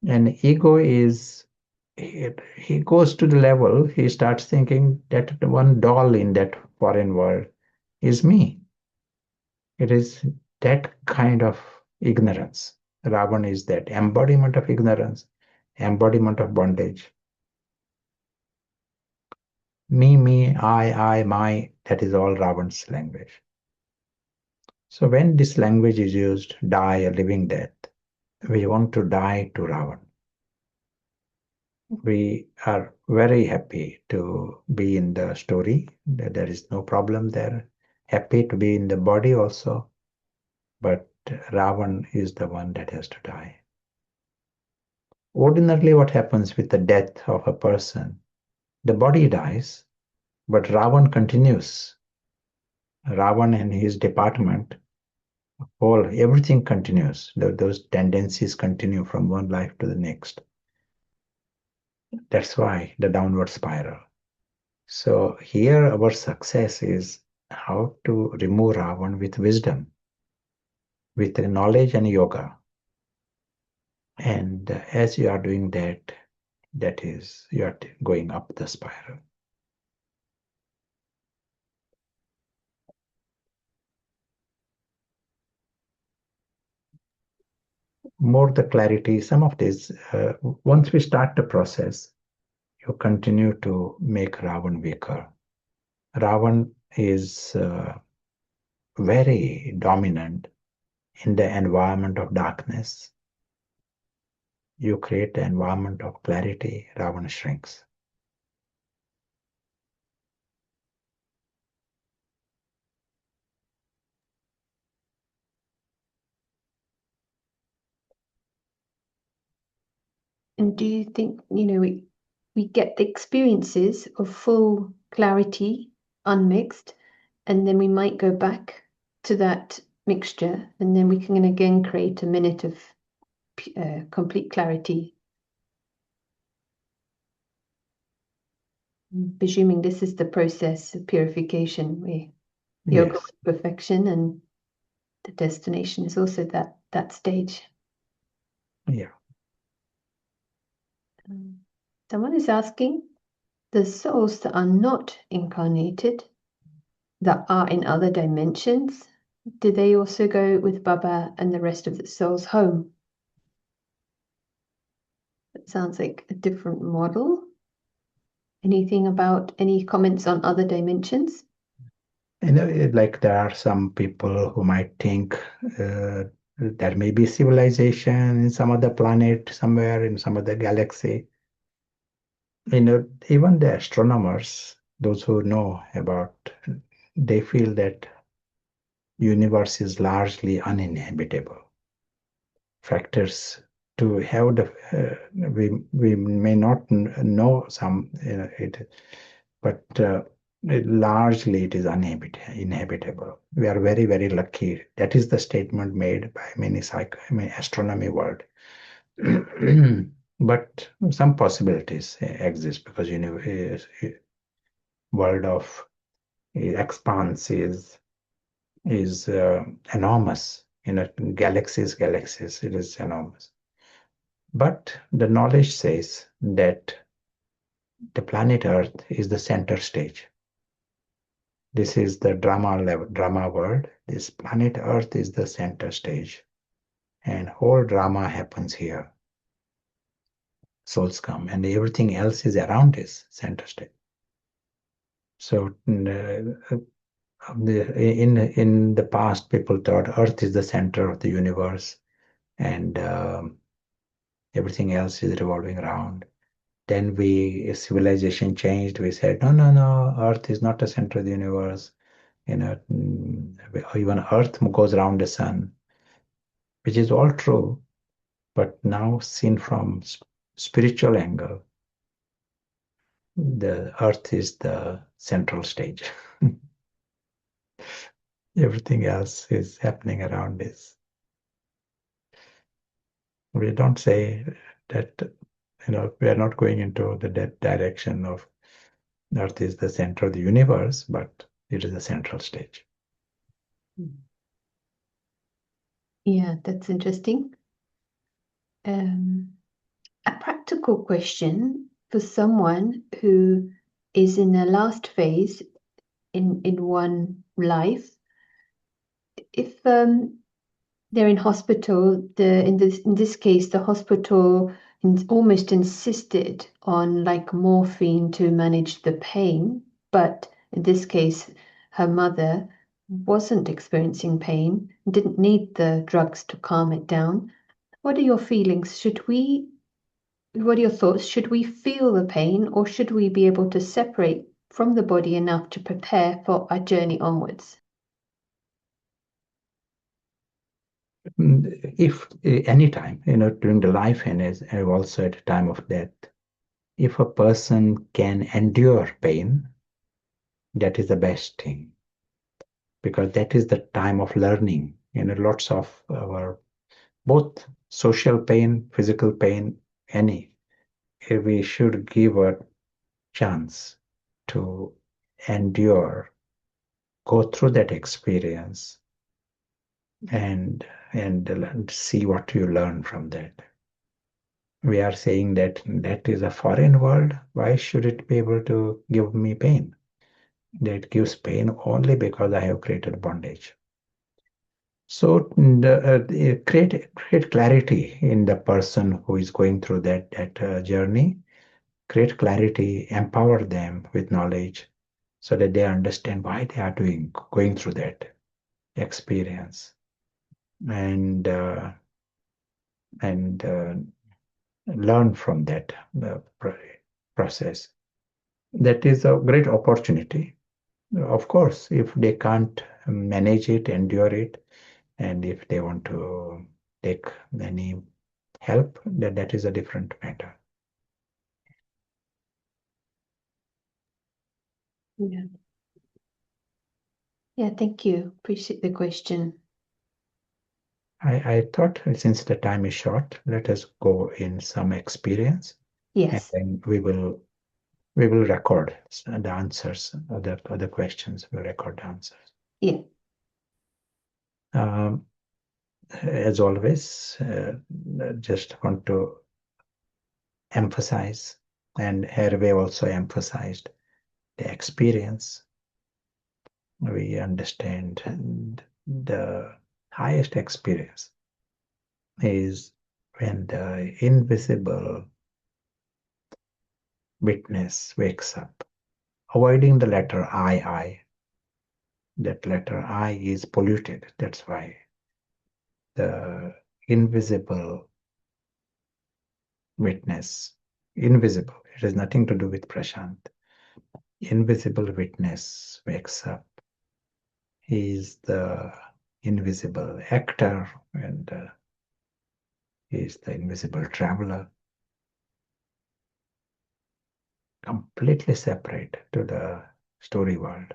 Speaker 3: And ego is, he goes to the level, he starts thinking that the one doll in that foreign world is me. It is that kind of ignorance. Ravan is that embodiment of ignorance, embodiment of bondage. Me, I, my, that is all Ravan's language. So when this language is used, die a living death, we want to die to Ravan. We are very happy to be in the story. There is no problem there. Happy to be in the body also. But Ravan is the one that has to die. Ordinarily, what happens with the death of a person? The body dies, but Ravan continues. Ravan and his department, everything continues. Those tendencies continue from one life to the next. That's why the downward spiral. So here our success is how to remove Ravan with wisdom, with knowledge and yoga. And as you are doing that, that is, you are going up the spiral. More the clarity, some of this, once we start the process, you continue to make Ravan weaker. Ravan is very dominant in the environment of darkness. You create the environment of clarity, Ravan shrinks.
Speaker 1: And do you think, we get the experiences of full clarity, unmixed, and then we might go back to that mixture, and then we can again create a minute of complete clarity? Presuming this is the process of purification, where yoga
Speaker 3: Yes.
Speaker 1: with perfection, and the destination is also that stage.
Speaker 3: Yeah.
Speaker 1: Someone is asking, the souls that are not incarnated, that are in other dimensions, do they also go with Baba and the rest of the souls home? It sounds like a different model. Any comments on other dimensions?
Speaker 3: Like there are some people who might think there may be civilization in some other planet, somewhere in some other galaxy. Even the astronomers, those who know about, they feel that universe is largely uninhabitable. Factors to have we may not know some, but largely it is inhabitable. We are very, very lucky. That is the statement made by many astronomy world. But some possibilities exist because world of expanse is enormous. Galaxies, it is enormous. But the knowledge says that the planet Earth is the center stage. This is the drama world. This planet Earth is the center stage. And whole drama happens here. Souls come, and everything else is around this center stage. So in the past, people thought Earth is the center of the universe, and everything else is revolving around. Then civilization changed. We said, no, Earth is not the center of the universe. Even Earth goes around the sun, which is all true. But now seen from spiritual angle, the Earth is the central stage. Everything else is happening around this. We don't say that, we are not going into the direction of Earth is the center of the universe, but it is the central stage.
Speaker 1: Yeah, that's interesting. A practical question for someone who is in the last phase in one life. If they're in hospital, in this case, the hospital almost insisted on like morphine to manage the pain, but in this case, her mother wasn't experiencing pain, didn't need the drugs to calm it down. What are your feelings? What are your thoughts? Should we feel the pain, or should we be able to separate from the body enough to prepare for our journey onwards?
Speaker 3: If any time, during the life and also at the time of death, if a person can endure pain, that is the best thing, because that is the time of learning. Lots of our both social pain, physical pain, we should give a chance to endure, go through that experience, and see what you learn from that. We are saying that is a foreign world. Why should it be able to give me pain? That gives pain only because I have created bondage. So create clarity in the person who is going through that journey. Create clarity, empower them with knowledge, so that they understand why they are going through that experience, and learn from that process. That is a great opportunity. Of course, if they can't manage it, endure it, and if they want to take any help, that is a different matter.
Speaker 1: Yeah. Yeah, thank you. Appreciate the question.
Speaker 3: I thought since the time is short, let us go in some experience.
Speaker 1: Yes.
Speaker 3: And then we will record the answers, other questions, we'll record the answers.
Speaker 1: Yeah.
Speaker 3: As always, just want to emphasize, and Hervé also emphasized, the experience. We understand the highest experience is when the invisible witness wakes up, avoiding the letter I. That letter I is polluted. That's why the invisible witness, invisible, it has nothing to do with Prashant. Invisible witness wakes up. He is the invisible actor, and he is the invisible traveler, completely separate to the story world.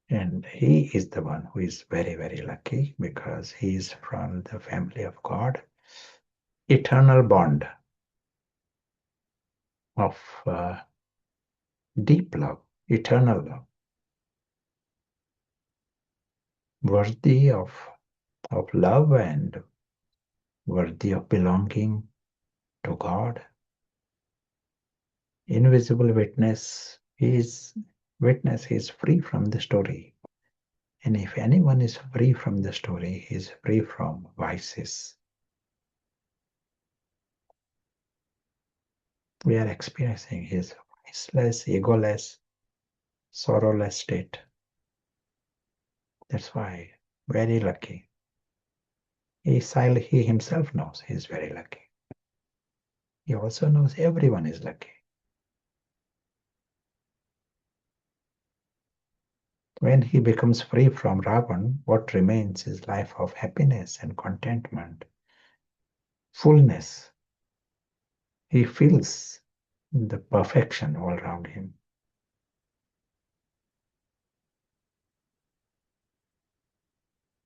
Speaker 3: And he is the one who is very, very lucky, because he is from the family of God. Eternal bond of deep love, eternal love, worthy of love and worthy of belonging to God. Invisible witness is free from the story. And if anyone is free from the story, he is free from vices. We are experiencing his viceless, egoless, sorrowless state. That's why very lucky. He himself knows he is very lucky. He also knows everyone is lucky. When he becomes free from Ravan, what remains is life of happiness and contentment, fullness. He feels the perfection all around him.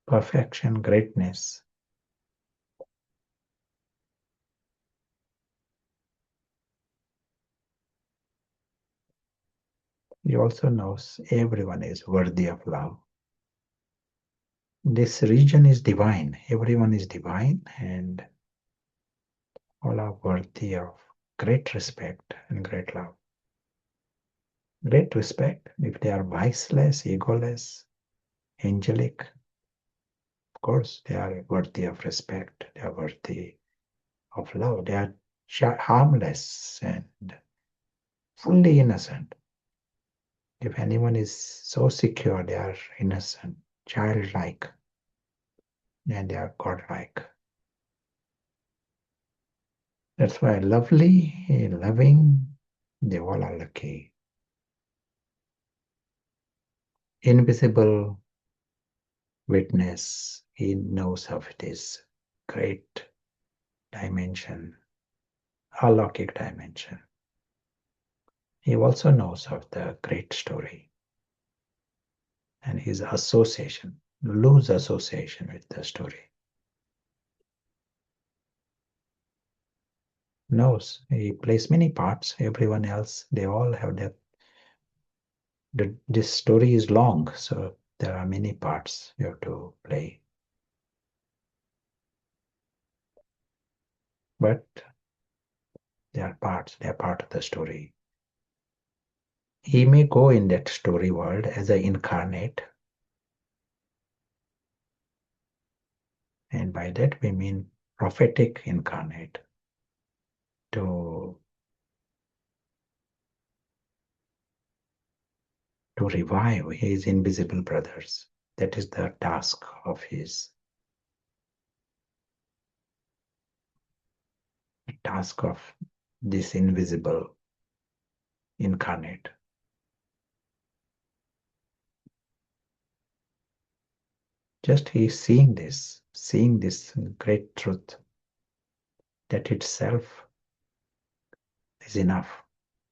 Speaker 3: Perfection, greatness. He also knows everyone is worthy of love. This region is divine. Everyone is divine and all are worthy of great respect and great love. Great respect if they are viceless, egoless, angelic. Of course, they are worthy of respect. They are worthy of love. They are harmless and fully innocent. If anyone is so secure, they are innocent, childlike, and they are godlike. That's why lovely, loving, they all are lucky. Invisible witness, he knows of this great dimension, alaukic dimension. He also knows of the great story and his association, loose association with the story. Knows he plays many parts. Everyone else, they all have that. This story is long, so there are many parts you have to play. But they are parts, they are part of the story. He may go in that story world as an incarnate. And by that we mean prophetic incarnate. To revive his invisible brothers. That is the task of his. Task of this invisible incarnate. Just he is seeing this great truth, that itself is enough.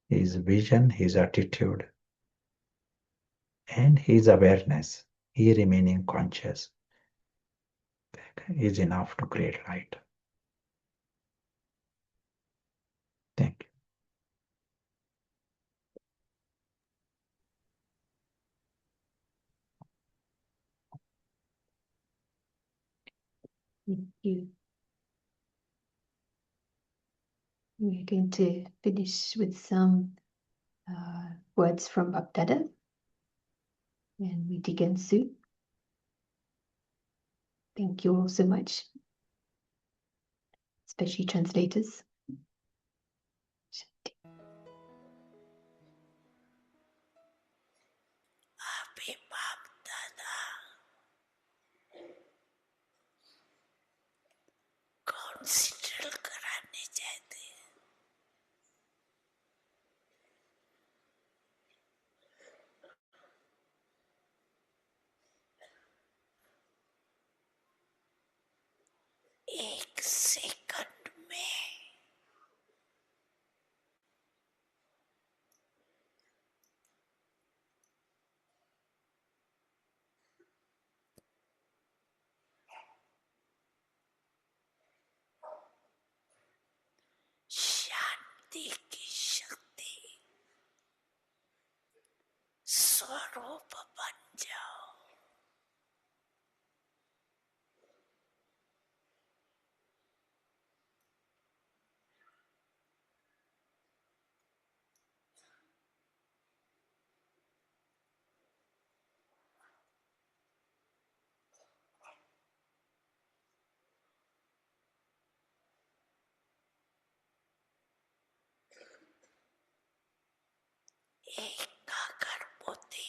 Speaker 3: His vision, his attitude, and his awareness, he remaining conscious, is enough to create light. Thank
Speaker 1: Thank you. We're going to finish with some words from Bapdada, and we begin soon. Thank you all so much, especially translators.
Speaker 2: अभी बाप दादा कौन सी drill कराने चाहते हैं? एक second में शांति की शक्ति स्वरूप बन जाओ. एक अगरबत्ती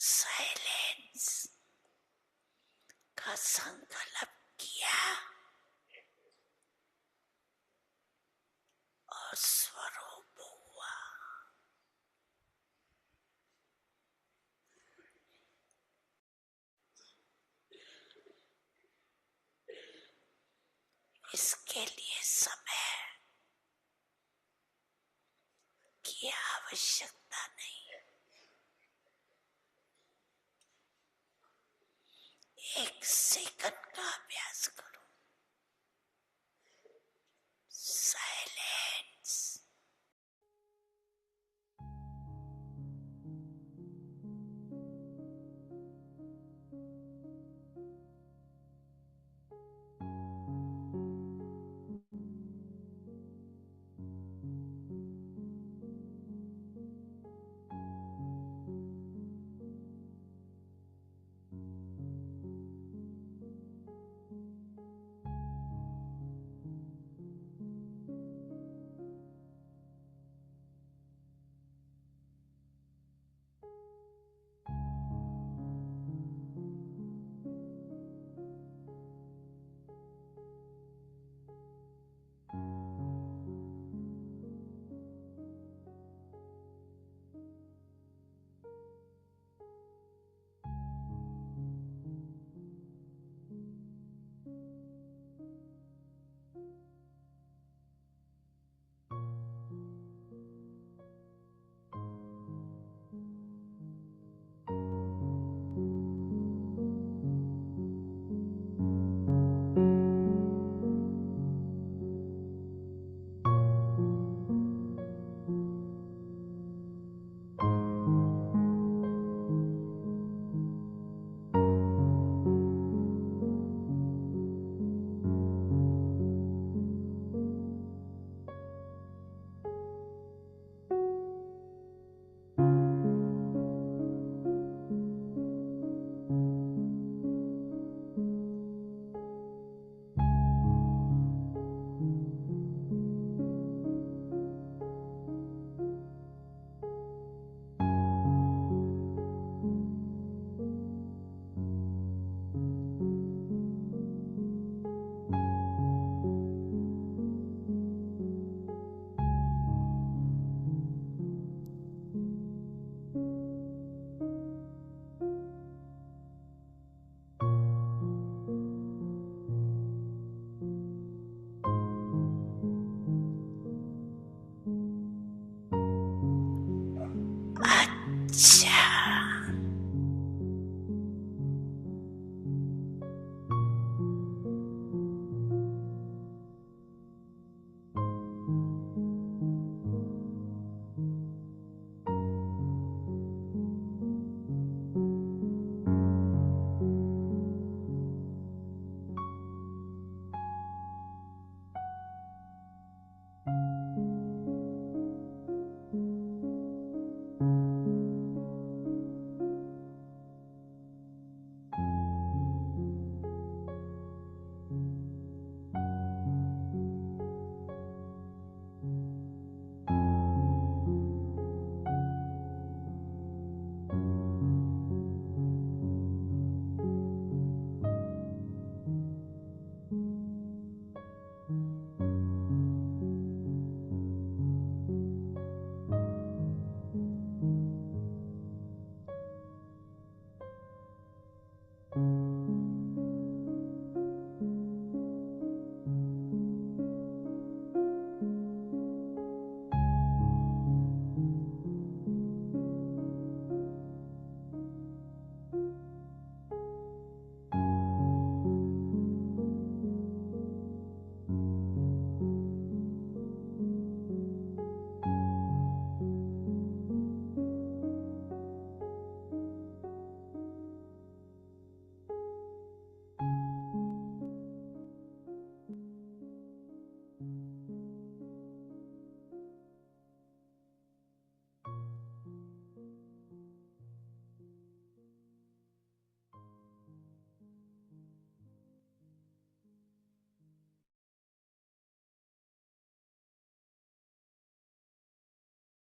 Speaker 2: साइलेंस का संकल्प किया और स्वरूप हुआ। इसके लिए समय की आवश्यकता नहीं, एक सेकंड का अभ्यास करो।